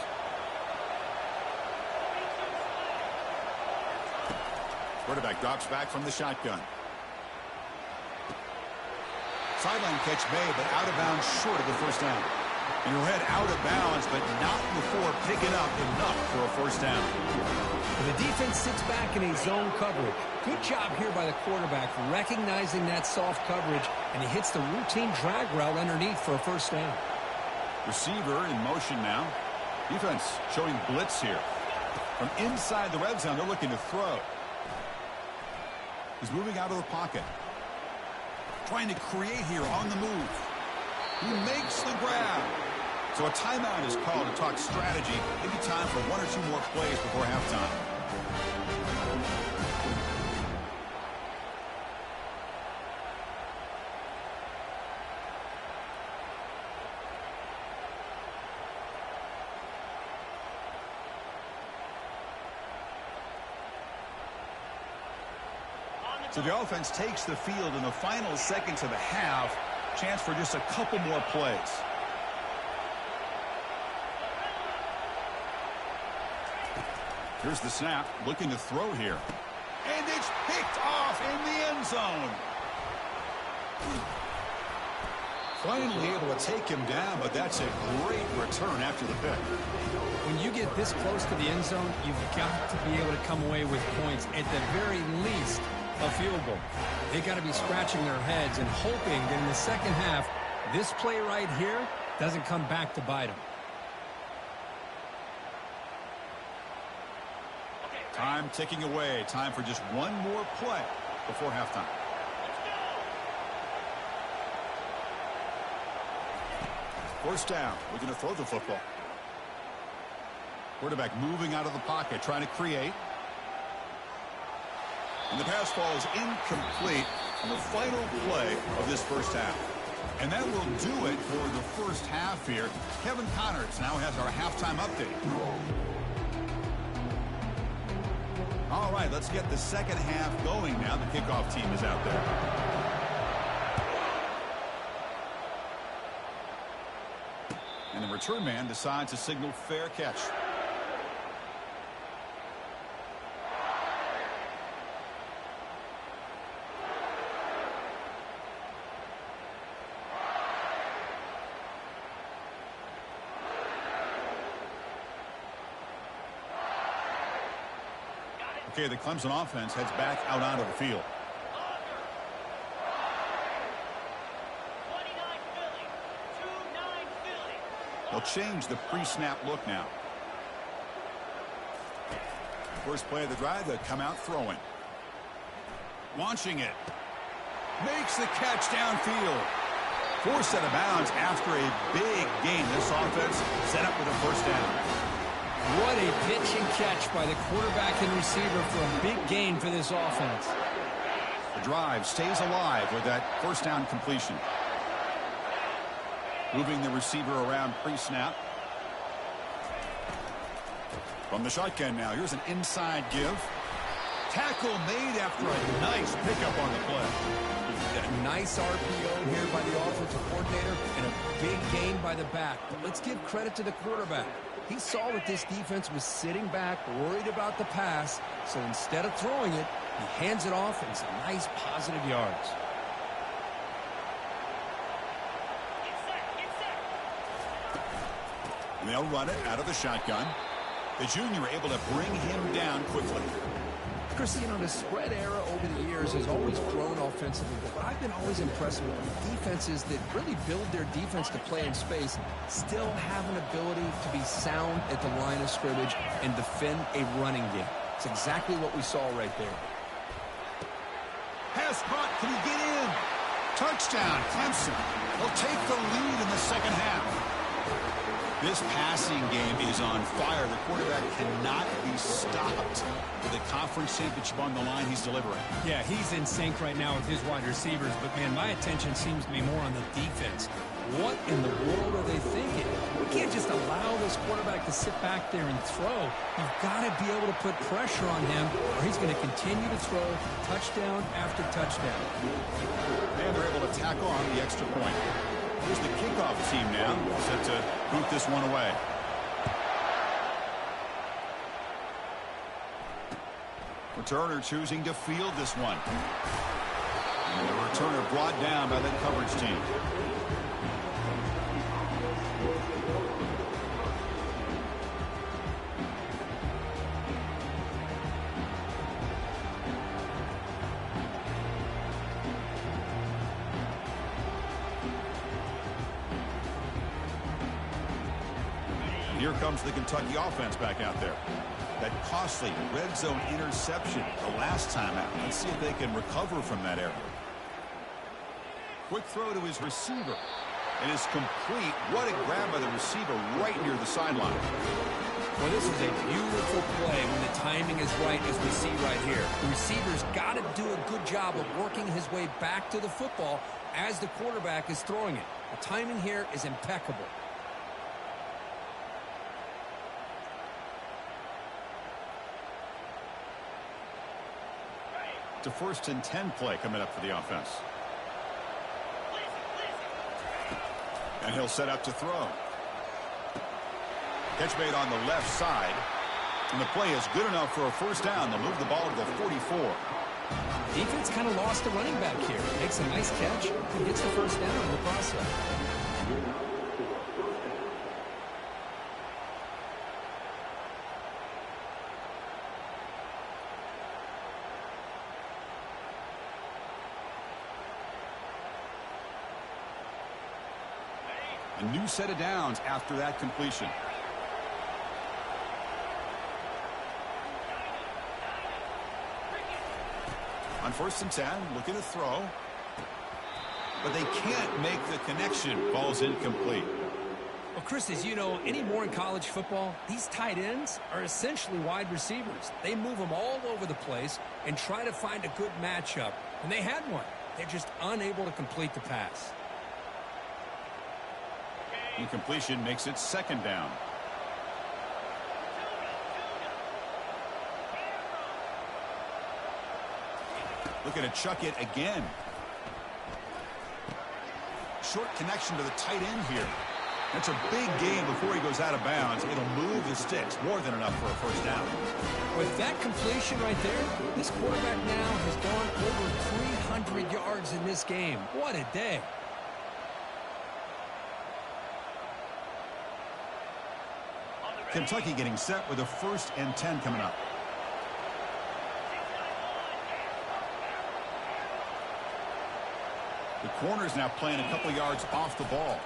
Speaker 1: Quarterback drops back from the shotgun. Sideline catch made, but out of bounds short of the 1st down. And he'll head out of bounds, but not before picking up enough for a 1st down.
Speaker 2: The defense sits back in a zone coverage. Good job here by the quarterback recognizing that soft coverage, and he hits the routine drag route underneath for a 1st down.
Speaker 1: Receiver in motion now. Defense showing blitz here. From inside the red zone, they're looking to throw. He's moving out of the pocket. Trying to create here on the move. He makes the grab. So a timeout is called to talk strategy. Maybe time for 1 or 2 more plays before halftime. So the offense takes the field in the final seconds of the half. Chance for just a couple more plays. Here's the snap, looking to throw here. And it's picked off in the end zone. Finally able to take him down, but that's a great return after the pick.
Speaker 2: When you get this close to the end zone, you've got to be able to come away with points, at the very least, a field goal. They got to be scratching their heads and hoping that in the second half, this play right here doesn't come back to bite them.
Speaker 1: Time ticking away. Time for just one more play before halftime. First down. We're going to throw the football. Quarterback moving out of the pocket, trying to create. And the pass falls incomplete on the final play of this first half. And that will do it for the first half here. Kevin Connors now has our halftime update. All right, let's get the second half going now. The kickoff team is out there. And the return man decides to signal fair catch. Okay, the Clemson offense heads back out onto the field. They'll change the pre-snap look now. First play of the drive, they come out throwing. Launching it. Makes the catch downfield. Forced out of bounds after a big gain. This offense set up with a first down.
Speaker 2: What a pitch and catch by the quarterback and receiver for a big gain for this offense.
Speaker 1: The drive stays alive with that first down completion. Moving the receiver around pre-snap. From the shotgun now, here's an inside give. Tackle made after a nice pickup on the play.
Speaker 2: A nice RPO here by the offensive coordinator and a big gain by the back. But let's give credit to the quarterback. He saw that this defense was sitting back, worried about the pass, so instead of throwing it, he hands it off and some nice positive yards.
Speaker 1: And they'll run it out of the shotgun. The junior able to bring him down quickly.
Speaker 2: Chris, you know, the spread era over the years has always grown offensively, but I've been always impressed with defenses that really build their defense to play in space, still have an ability to be sound at the line of scrimmage and defend a running game. It's exactly what we saw right there.
Speaker 1: Pass caught. Can he get in? Touchdown, Clemson. They'll take the lead in the second half. This passing game is on fire. The quarterback cannot be stopped. With the conference championship on the line, he's delivering.
Speaker 2: Yeah, he's in sync right now with his wide receivers, but, man, my attention seems to be more on the defense. What in the world are they thinking? We can't just allow this quarterback to sit back there and throw. You've got to be able to put pressure on him, or he's going to continue to throw touchdown after touchdown.
Speaker 1: And they're able to tack on the extra point. Here's the kickoff team now, set to boot this one away. Returner choosing to field this one. And the returner brought down by the coverage team. Here comes the Kentucky offense back out there. That costly red zone interception the last time out. Let's see if they can recover from that error. Quick throw to his receiver. And it's complete. What a grab by the receiver right near the sideline.
Speaker 2: Well, this is a beautiful play when the timing is right, as we see right here. The receiver's got to do a good job of working his way back to the football as the quarterback is throwing it. The timing here is impeccable.
Speaker 1: To first and 10 play coming up for the offense. And he'll set up to throw. Catch made on the left side. And the play is good enough for a first down. They'll move the ball to the 44.
Speaker 2: Defense kind of lost a running back here. Makes a nice catch and gets the first down in the process.
Speaker 1: A new set of downs after that completion. On 1st and 10, looking to throw. But they can't make the connection. Ball's incomplete.
Speaker 2: Well, Chris, as you know, anymore in college football, these tight ends are essentially wide receivers. They move them all over the place and try to find a good matchup. And they had one. They're just unable to complete the pass.
Speaker 1: Incompletion makes it 2nd down. Looking to chuck it again. Short connection to the tight end here. That's a big gain before he goes out of bounds. It'll move the sticks. More than enough for a first down.
Speaker 2: With that completion right there, this quarterback now has gone over 300 yards in this game. What a day.
Speaker 1: Kentucky getting set with a 1st and 10 coming up. The corner's now playing a couple yards off the ball.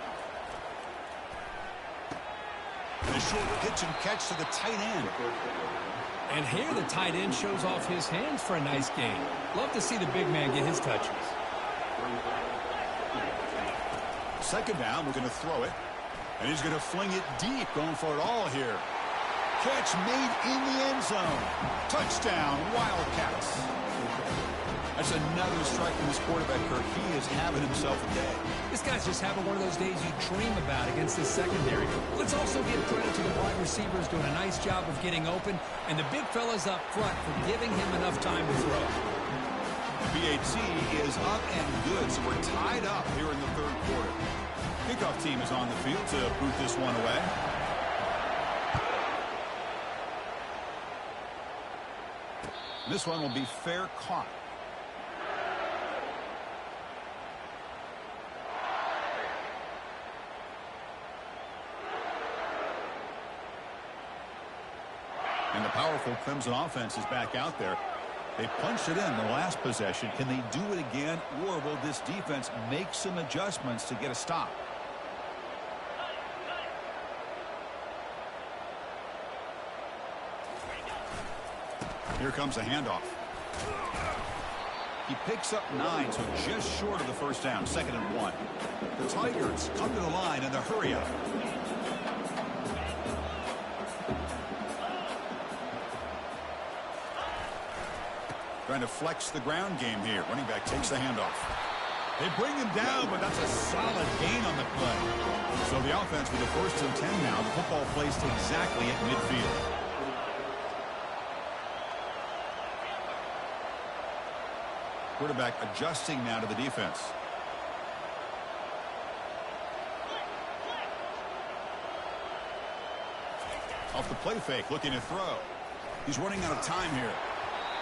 Speaker 1: And a short pitch and catch to the tight end.
Speaker 2: And here the tight end shows off his hands for a nice gain. Love to see the big man get his touches.
Speaker 1: 2nd down, we're going to throw it. And he's going to fling it deep, going for it all here. Catch made in the end zone. Touchdown, Wildcats. That's another strike from this quarterback, Kirk. He is having himself a day.
Speaker 2: This guy's just having one of those days you dream about against this secondary. Let's also give credit to the wide receivers doing a nice job of getting open, and the big fellas up front for giving him enough time to throw.
Speaker 1: BAT is up and good, so we're tied up here in the 3rd quarter. Kickoff team is on the field to boot this one away. This one will be fair caught. And the powerful Crimson offense is back out there. They punched it in the last possession. Can they do it again, or will this defense make some adjustments to get a stop? Here comes a handoff. He picks up 9, so just short of the first down. 2nd and 1. The Tigers come to the line in the hurry up. Trying to flex the ground game here. Running back takes the handoff. They bring him down, but that's a solid gain on the play. So the offense with the 1st and 10 now. The football placed exactly at midfield. Quarterback adjusting now to the defense. Off the play fake, looking to throw. He's running out of time here.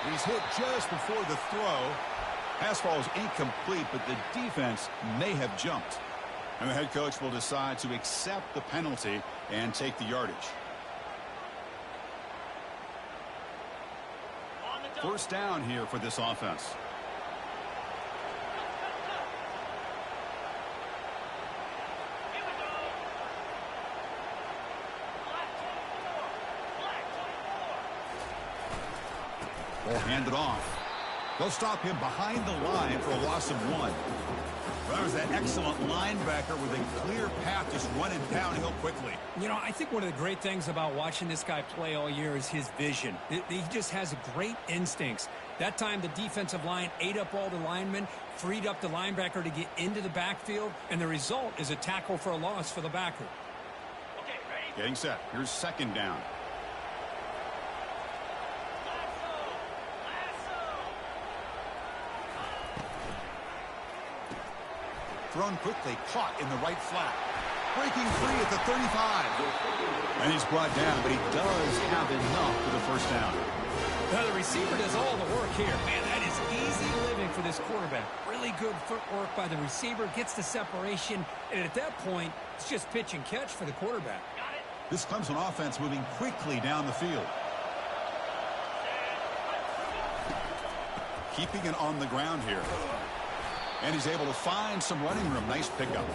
Speaker 1: He's hit just before the throw. Pass falls incomplete, but the defense may have jumped. And the head coach will decide to accept the penalty and take the yardage. 1st down here for this offense. Ball handed off. They'll stop him behind the line for a loss of 1. Well, there's that excellent linebacker with a clear path just running downhill quickly.
Speaker 2: You know, I think one of the great things about watching this guy play all year is his vision. He just has great instincts. That time the defensive line ate up all the linemen, freed up the linebacker to get into the backfield, and the result is a tackle for a loss for the backer.
Speaker 1: Okay, ready? Getting set. Here's 2nd down. Thrown quickly, caught in the right flat. breaking free at the 35. And he's brought down, but he does have enough for the first down.
Speaker 2: Now the receiver does all the work here. Man, that is easy living for this quarterback. Really good footwork by the receiver, gets the separation, and at that point, it's just pitch and catch for the quarterback.
Speaker 1: This Clemson offense moving quickly down the field. Keeping it on the ground here. And he's able to find some running room. Nice pickup.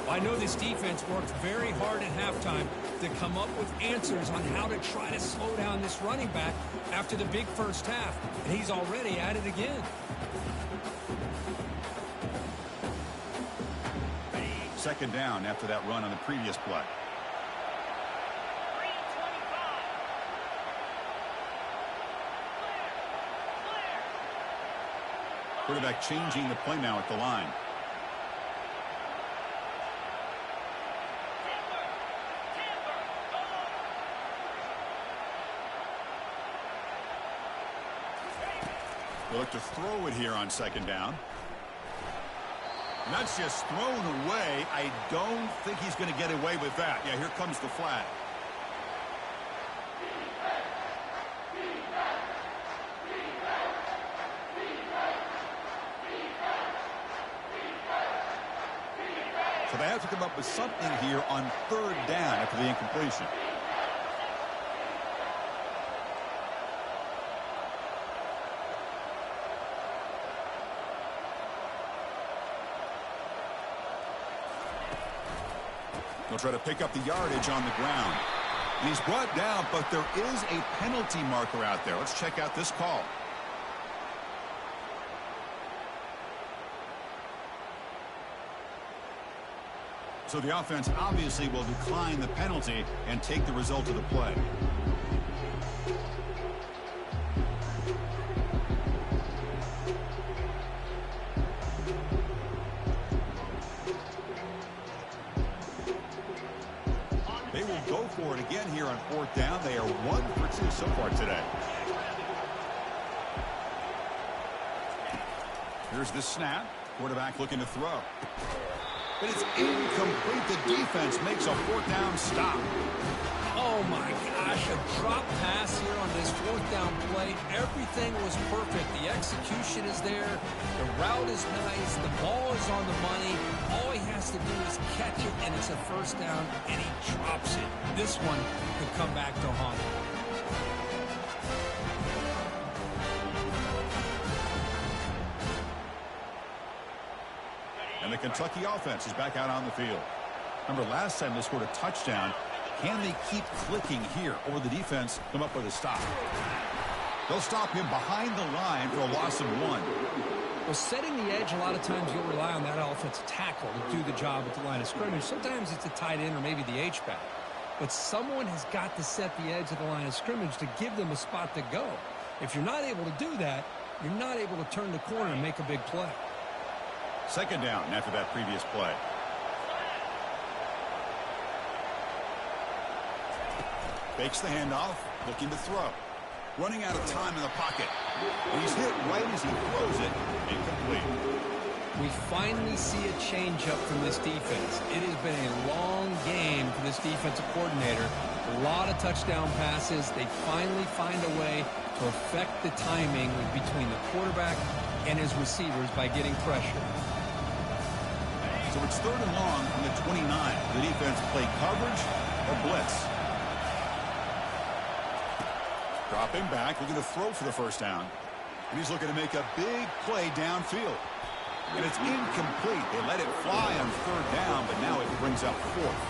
Speaker 2: I know this defense worked very hard at halftime to come up with answers on how to try to slow down this running back after the big first half. And he's already at it again.
Speaker 1: Second down after that run on the previous play. Quarterback changing the play now at the line. We'll look to throw it here on second down. And that's just thrown away. I don't think he's going to get away with that. Yeah, here comes the flag. So they have to come up with something here on third down after the incompletion. They'll try to pick up the yardage on the ground. And he's brought down, but there is a penalty marker out there. Let's check out this call. So the offense obviously will decline the penalty and take the result of the play. They will go for it again here on fourth down. They are 1 for 2 so far today. Here's the snap. Quarterback looking to throw. But it's incomplete. The defense makes a fourth down stop.
Speaker 2: Oh, my gosh, a drop pass here on this fourth down play. Everything was perfect. The execution is there. The route is nice. The ball is on the money. All he has to do is catch it, and it's a first down, and he drops it. This one could come back to haunt him.
Speaker 1: And the Kentucky offense is back out on the field. Remember, last time they scored a touchdown. Can they keep clicking here, or the defense come up with a stop? They'll stop him behind the line for a loss of 1.
Speaker 2: Well, setting the edge, a lot of times you'll rely on that offensive tackle to do the job at the line of scrimmage. Sometimes it's a tight end or maybe the H-back. But someone has got to set the edge of the line of scrimmage to give them a spot to go. If you're not able to do that, you're not able to turn the corner and make a big play.
Speaker 1: Second down after that previous play. Fakes the handoff, looking to throw. Running out of time in the pocket. And he's hit right as he throws it. Incomplete.
Speaker 2: We finally see a changeup from this defense. It has been a long game for this defensive coordinator. A lot of touchdown passes. They finally find a way to affect the timing between the quarterback and his receivers by getting pressure.
Speaker 1: So it's third and long from the 29. The defense play coverage or blitz. Dropping back, looking to throw for the first down. And he's looking to make a big play downfield. And it's incomplete. They let it fly on third down, but now it brings up fourth.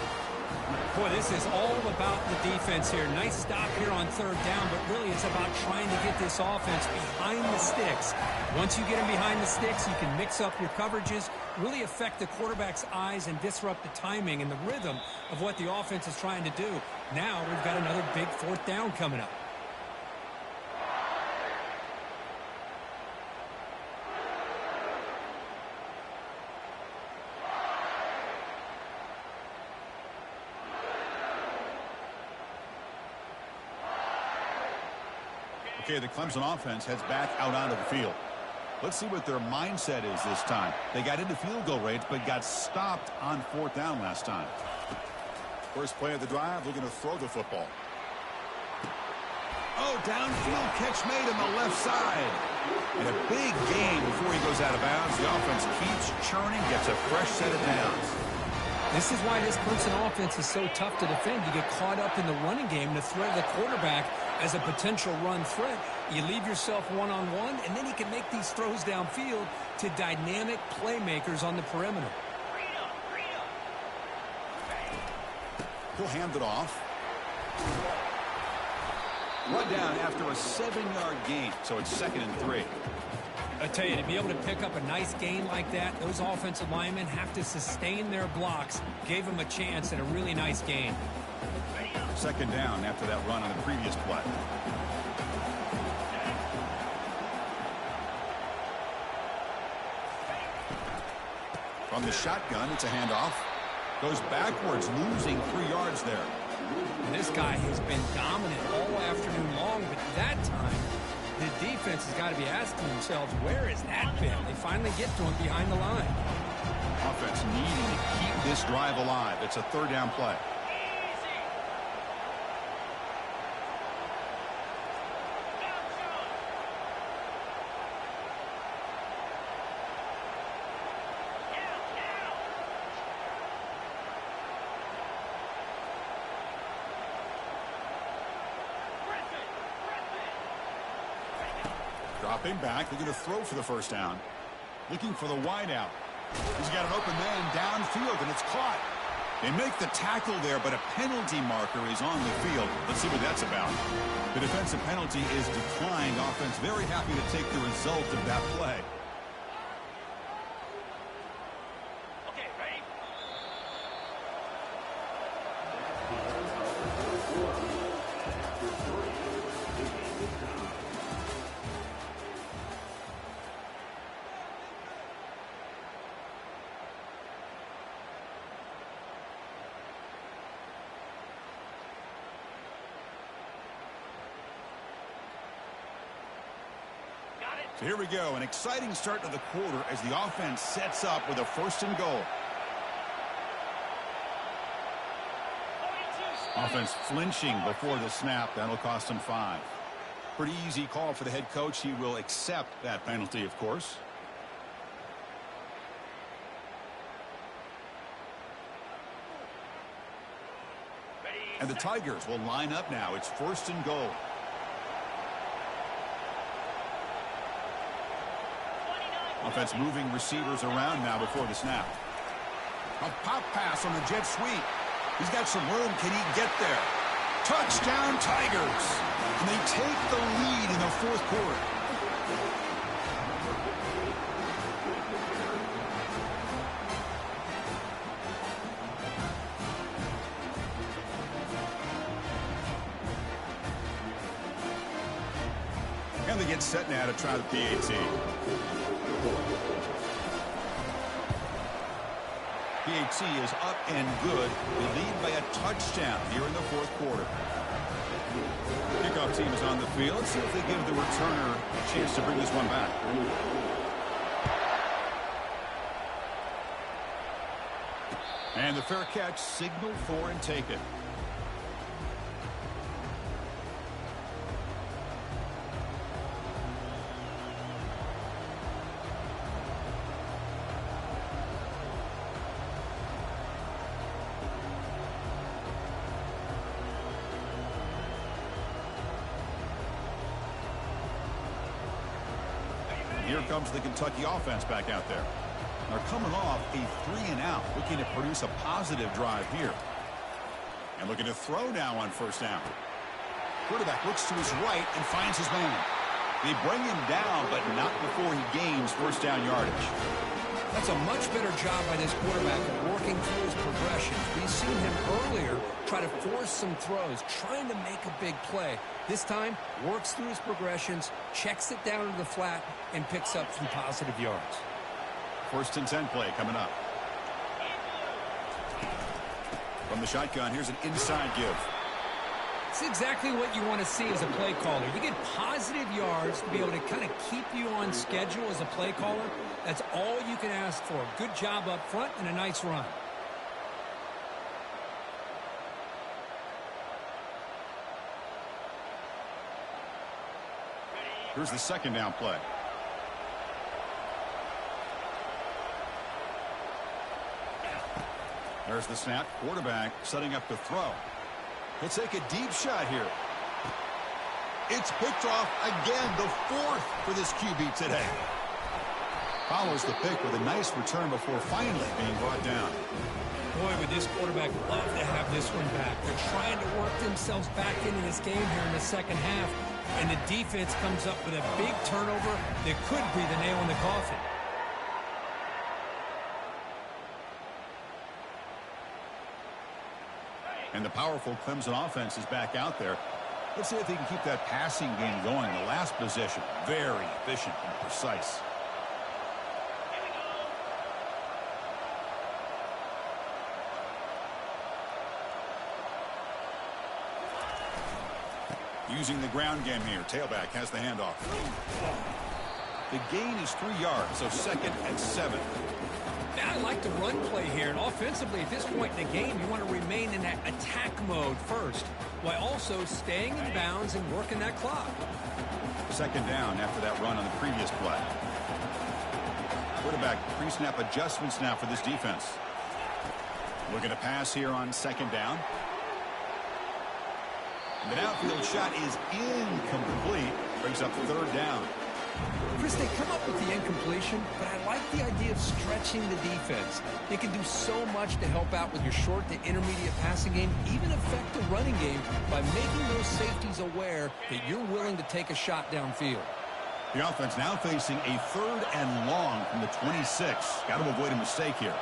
Speaker 2: Boy, this is all about the defense here. Nice stop here on third down, but really it's about trying to get this offense behind the sticks. Once you get them behind the sticks, you can mix up your coverages, really affect the quarterback's eyes and disrupt the timing and the rhythm of what the offense is trying to do. Now we've got another big fourth down coming up.
Speaker 1: Okay, the Clemson offense heads back out onto the field. Let's see what their mindset is this time. They got into field goal range, but got stopped on 4th down last time.
Speaker 3: First play of the drive, looking to throw the football.
Speaker 1: Oh, downfield catch made on the left side. And a big gain before he goes out of bounds. The offense keeps churning, gets a fresh set of downs.
Speaker 2: This is why this Clemson offense is so tough to defend. You get caught up in the running game to threat the quarterback as a potential run threat. You leave yourself one-on-one, and then you can make these throws downfield to dynamic playmakers on the perimeter.
Speaker 1: He'll hand it off. Run down after a 7-yard gain, so it's 2nd and 3.
Speaker 2: I tell you, to be able to pick up a nice gain like that, those offensive linemen have to sustain their blocks. Gave them a chance at a really nice gain.
Speaker 1: 2nd down after that run on the previous play. From the shotgun, it's a handoff. Goes backwards, losing 3 yards there.
Speaker 2: And this guy has been dominant all afternoon long, but that time, the defense has got to be asking themselves, where has that been? They finally get to him behind the line.
Speaker 1: Offense needing to keep this drive alive. It's a 3rd down play. Dropping back, they're going to throw for the 1st down. Looking for the wideout. He's got an open man downfield, and it's caught. They make the tackle there, but a penalty marker is on the field. Let's see what that's about. The defensive penalty is declined. Offense very happy to take the result of that play.
Speaker 4: Okay, ready?
Speaker 1: So here we go, an exciting start to the quarter as the offense sets up with a 1st and goal. Offense flinching before the snap. That'll cost him 5. Pretty easy call for the head coach. He will accept that penalty, of course. And the Tigers will line up now. It's 1st and goal. Offense moving receivers around now before the snap. A pop pass on the jet sweep. He's got some room. Can he get there? Touchdown, Tigers. And they take the lead in the 4th quarter. And they get set now to try the PAT. PAT is up and good. They lead by a touchdown here in the 4th quarter. Kickoff team is on the field. Let's see if they give the returner a chance to bring this one back. And the fair catch signaled for and taken. Here comes the Kentucky offense back out there. They're coming off a 3-and-out, looking to produce a positive drive here. And looking to throw now on 1st down. Quarterback looks to his right and finds his man. They bring him down, but not before he gains 1st down yardage.
Speaker 2: That's a much better job by this quarterback of working through his progressions. We've seen him earlier try to force some throws, trying to make a big play. This time, works through his progressions, checks it down to the flat, and picks up some positive yards.
Speaker 1: 1st and 10 play coming up. From the shotgun, here's an inside give.
Speaker 2: It's exactly what you want to see as a play caller. You get positive yards to be able to kind of keep you on schedule as a play caller. That's all you can ask for. Good job up front and a nice run.
Speaker 1: Here's the second down play. There's the snap. Quarterback setting up to throw. He'll take a deep shot here. It's picked off again, the fourth for this QB today. Follows the pick with a nice return before finally being brought down.
Speaker 2: Boy, would this quarterback love to have this one back. They're trying to work themselves back into this game here in the second half. And the defense comes up with a big turnover that could be the nail in the coffin.
Speaker 1: And the powerful Clemson offense is back out there. Let's see if they can keep that passing game going. The last possession, very efficient and precise. Using the ground game here. Tailback has the handoff. The gain is 3 yards, so 2nd and 7.
Speaker 2: I like the run play here. And offensively, at this point in the game, you want to remain in that attack mode first, while also staying in bounds and working that clock.
Speaker 1: 2nd down after that run on the previous play. Quarterback pre-snap adjustments now for this defense. Looking to pass here on 2nd down. The outfield shot is incomplete. Brings up 3rd down.
Speaker 2: Chris, they come up with the incompletion, but I like the idea of stretching the defense. They can do so much to help out with your short to intermediate passing game, even affect the running game by making those safeties aware that you're willing to take a shot downfield.
Speaker 1: The offense now facing a 3rd and long from the 26. Got to avoid a mistake here.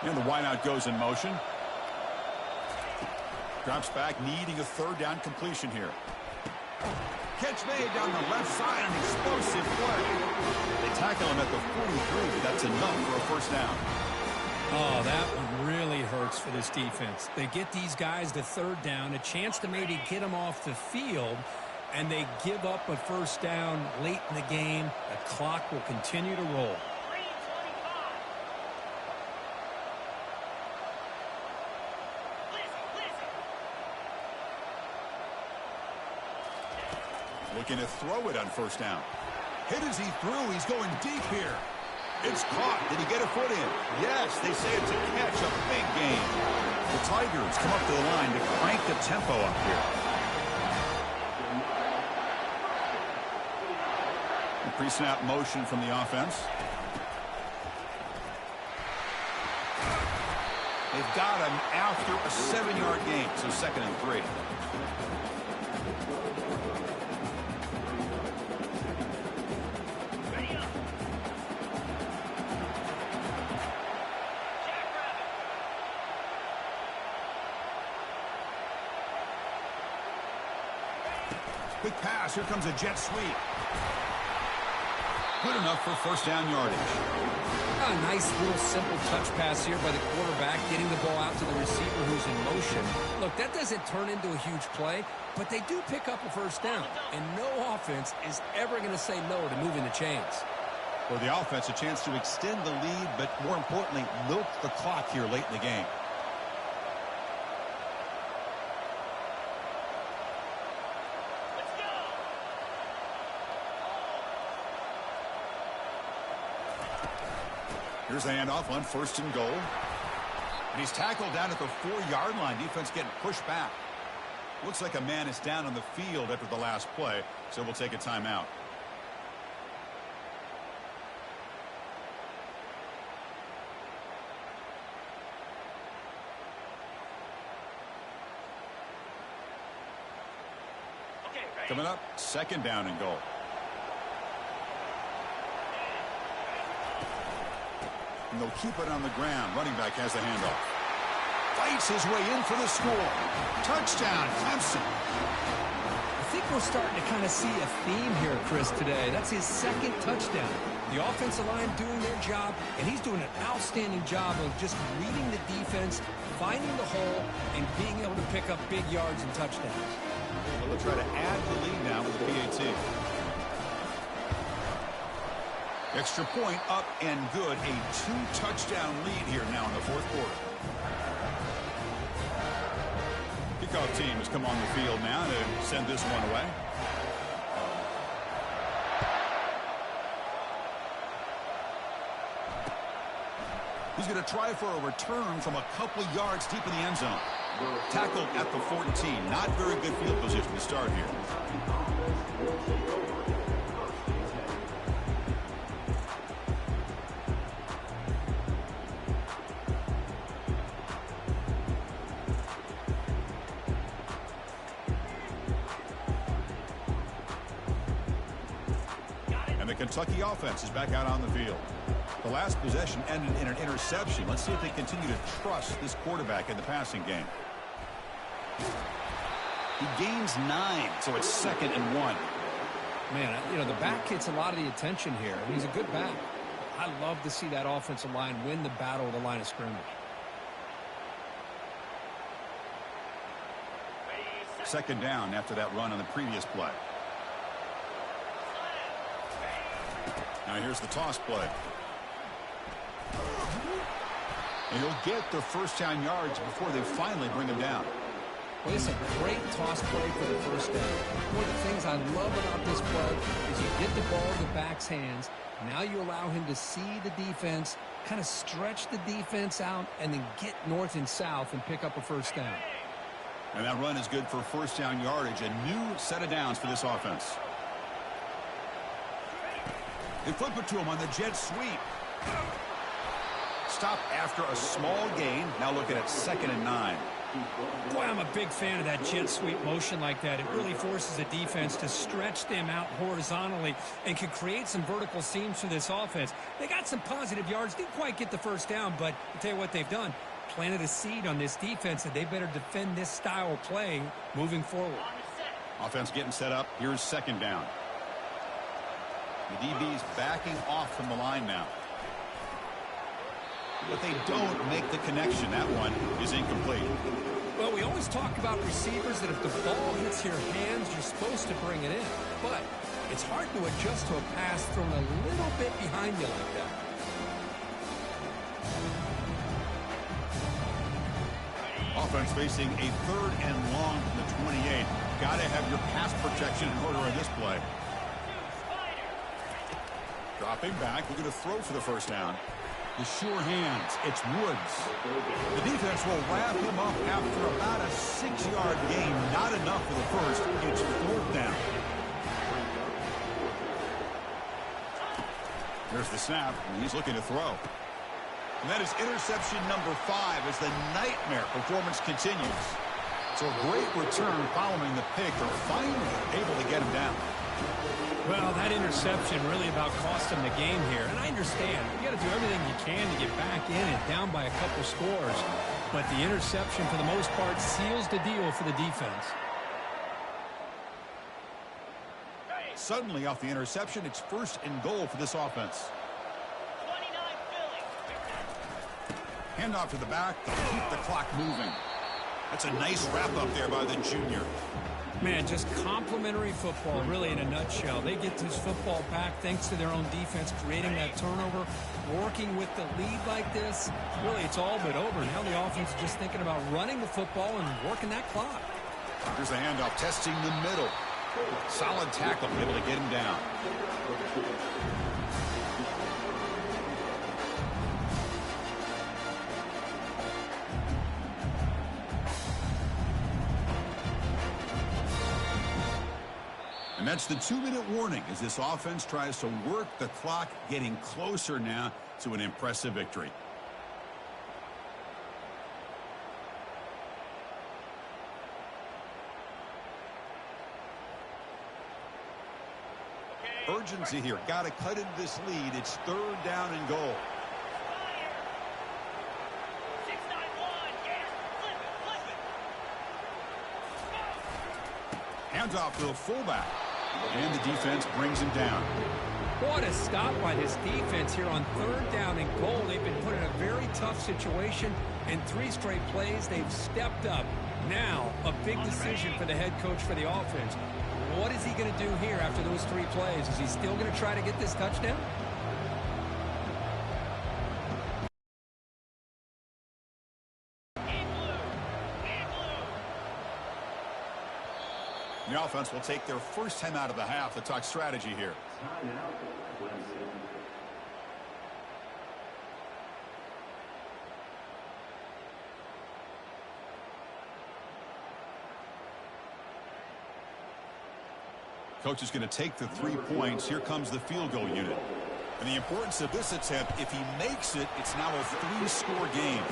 Speaker 1: And the wideout goes in motion. Drops back, needing a 3rd down completion here. Catch made down the left side, an explosive play. They tackle him at the 43, but that's enough for a 1st down.
Speaker 2: Oh, that one really hurts for this defense. They get these guys to 3rd down, a chance to maybe get them off the field, and they give up a 1st down late in the game. The clock will continue to roll.
Speaker 1: Looking to throw it on 1st down. Hit as he threw. He's going deep here. It's caught. Did he get a foot in? Yes, they say it's a catch, a big gain. The Tigers come up to the line to crank the tempo up here. The pre-snap motion from the offense. They've got him after a 7-yard gain, so 2nd and 3. Quick pass. Here comes a jet sweep. Good enough for 1st down yardage.
Speaker 2: A nice little simple touch pass here by the quarterback, getting the ball out to the receiver who's in motion. Look, that doesn't turn into a huge play, but they do pick up a 1st down. And no offense is ever going to say no to moving the chains.
Speaker 1: For the offense, a chance to extend the lead, but more importantly, milk the clock here late in the game. Here's the handoff on 1st and goal. And he's tackled down at the 4-yard line. Defense getting pushed back. Looks like a man is down on the field after the last play, so we'll take a timeout. Coming up, 2nd down and goal. And they'll keep it on the ground. Running back has the handoff. Fights his way in for the score. Touchdown, Clemson.
Speaker 2: I think we're starting to kind of see a theme here, Chris, today. That's his second touchdown. The offensive line doing their job, and he's doing an outstanding job of just reading the defense, finding the hole, and being able to pick up big yards and touchdowns.
Speaker 1: Well, they'll try to add the lead now with the PAT. Extra point up and good. A 2-touchdown lead here now in the fourth quarter. Kickoff team has come on the field now to send this one away. He's going to try for a return from a couple yards deep in the end zone. Tackled at the 14. Not very good field position to start here. And the Kentucky offense is back out on the field. The last possession ended in an interception. Let's see if they continue to trust this quarterback in the passing game. He gains 9, so it's 2nd and 1.
Speaker 2: Man, you know, the back gets a lot of the attention here. He's a good back. I love to see that offensive line win the battle of the line of scrimmage.
Speaker 1: Second down after that run on the previous play. Now here's the toss play. And he'll get the first down yards before they finally bring him down.
Speaker 2: Well, it's a great toss play for the first down. One of the things I love about this play is you get the ball in the back's hands. Now you allow him to see the defense, kind of stretch the defense out, and then get north and south and pick up a first down.
Speaker 1: And that run is good for first down yardage. A new set of downs for this offense. They flip it to him on the jet sweep. Stop after a small gain. Now looking at 2nd and 9.
Speaker 2: Boy, I'm a big fan of that jet sweep motion like that. It really forces the defense to stretch them out horizontally and can create some vertical seams for this offense. They got some positive yards. Didn't quite get the first down, but I'll tell you what they've done. Planted a seed on this defense that they better defend this style of play moving forward.
Speaker 1: Offense getting set up. Here's 2nd down. The DB's backing off from the line now. But they don't make the connection. That one is incomplete.
Speaker 2: Well, we always talk about receivers that if the ball hits your hands, you're supposed to bring it in. But it's hard to adjust to a pass thrown a little bit behind you like that.
Speaker 1: Offense facing a 3rd and long from the 28. Got to have your pass protection in order in this play. Dropping back. We're going to throw for the first down. The sure hands. It's Woods. The defense will wrap him up after about a 6-yard gain. Not enough for the first. It's 4th down. There's the snap, and he's looking to throw. And that is interception number 5 as the nightmare performance continues. So a great return following the pick. They're finally able to get him down.
Speaker 2: Well, that interception really about cost him the game here. And I understand. You got to do everything you can to get back in and down by a couple scores. But the interception, for the most part, seals the deal for the defense.
Speaker 1: Suddenly, off the interception, it's 1st and goal for this offense.
Speaker 4: 29 Philly.
Speaker 1: Handoff to the back. They'll keep the clock moving. That's a nice wrap-up there by the junior.
Speaker 2: Man, just complimentary football, really, in a nutshell. They get this football back thanks to their own defense, creating that turnover, working with the lead like this. Really, it's all but over. Now the offense is just thinking about running the football and working that clock.
Speaker 1: Here's the handoff, testing the middle. Solid tackle, able to get him down. And that's the 2-minute warning as this offense tries to work the clock, getting closer now to an impressive victory. Urgency here. Got to cut into this lead. It's 3rd down and goal.
Speaker 4: 6-9-1, yes.
Speaker 1: Hands off to the fullback. And the defense brings him down.
Speaker 2: What a stop by this defense here on 3rd down and goal. They've been put in a very tough situation. In 3 straight plays, they've stepped up. Now, a big decision for the head coach for the offense. What is he going to do here after those 3 plays? Is he still going to try to get this touchdown?
Speaker 1: The offense will take their first time out of the half to talk strategy here. Coach is going to take the 3 points. Here comes the field goal unit. And the importance of this attempt, if he makes it, it's now a 3-score game.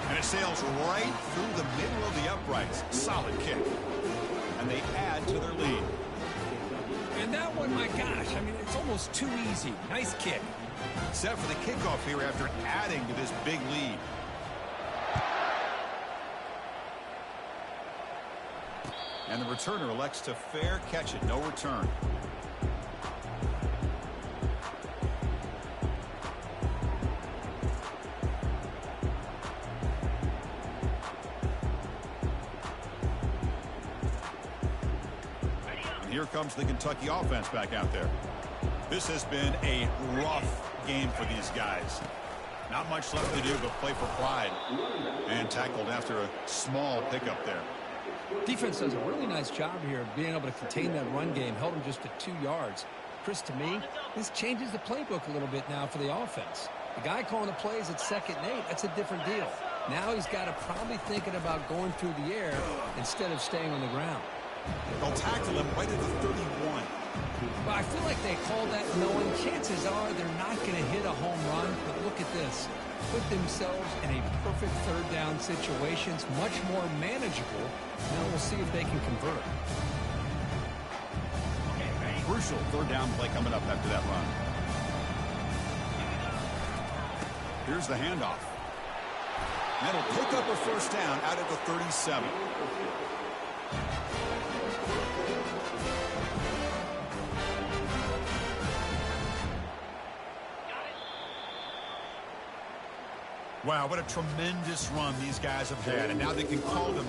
Speaker 1: And it sails right through the middle of the uprights. Solid kick. And they add to their lead.
Speaker 2: And that one, my gosh, I mean, it's almost too easy. Nice kick.
Speaker 1: Set for the kickoff here after adding to this big lead. And the returner elects to fair catch it. No return. And here comes the Kentucky offense back out there. This has been a rough game for these guys. Not much left to do but play for pride. And tackled after a small pickup there.
Speaker 2: Defense does a really nice job here of being able to contain that run game. Held him just to 2 yards. Chris, to me, this changes the playbook a little bit now for the offense. The guy calling the plays at 2nd and 8, that's a different deal. Now he's got to probably thinking about going through the air instead of staying on the ground.
Speaker 1: They'll tackle him right at the 31.
Speaker 2: Well, I feel like they called that knowing chances are they're not going to hit a home run. But look at this. Put themselves in a perfect 3rd down situation. It's much more manageable. Now we'll see if they can convert.
Speaker 1: Crucial 3rd down play coming up after that run. Here's the handoff. That'll pick up a 1st down out at the 37. Wow, what a tremendous run these guys have had. And now they can call them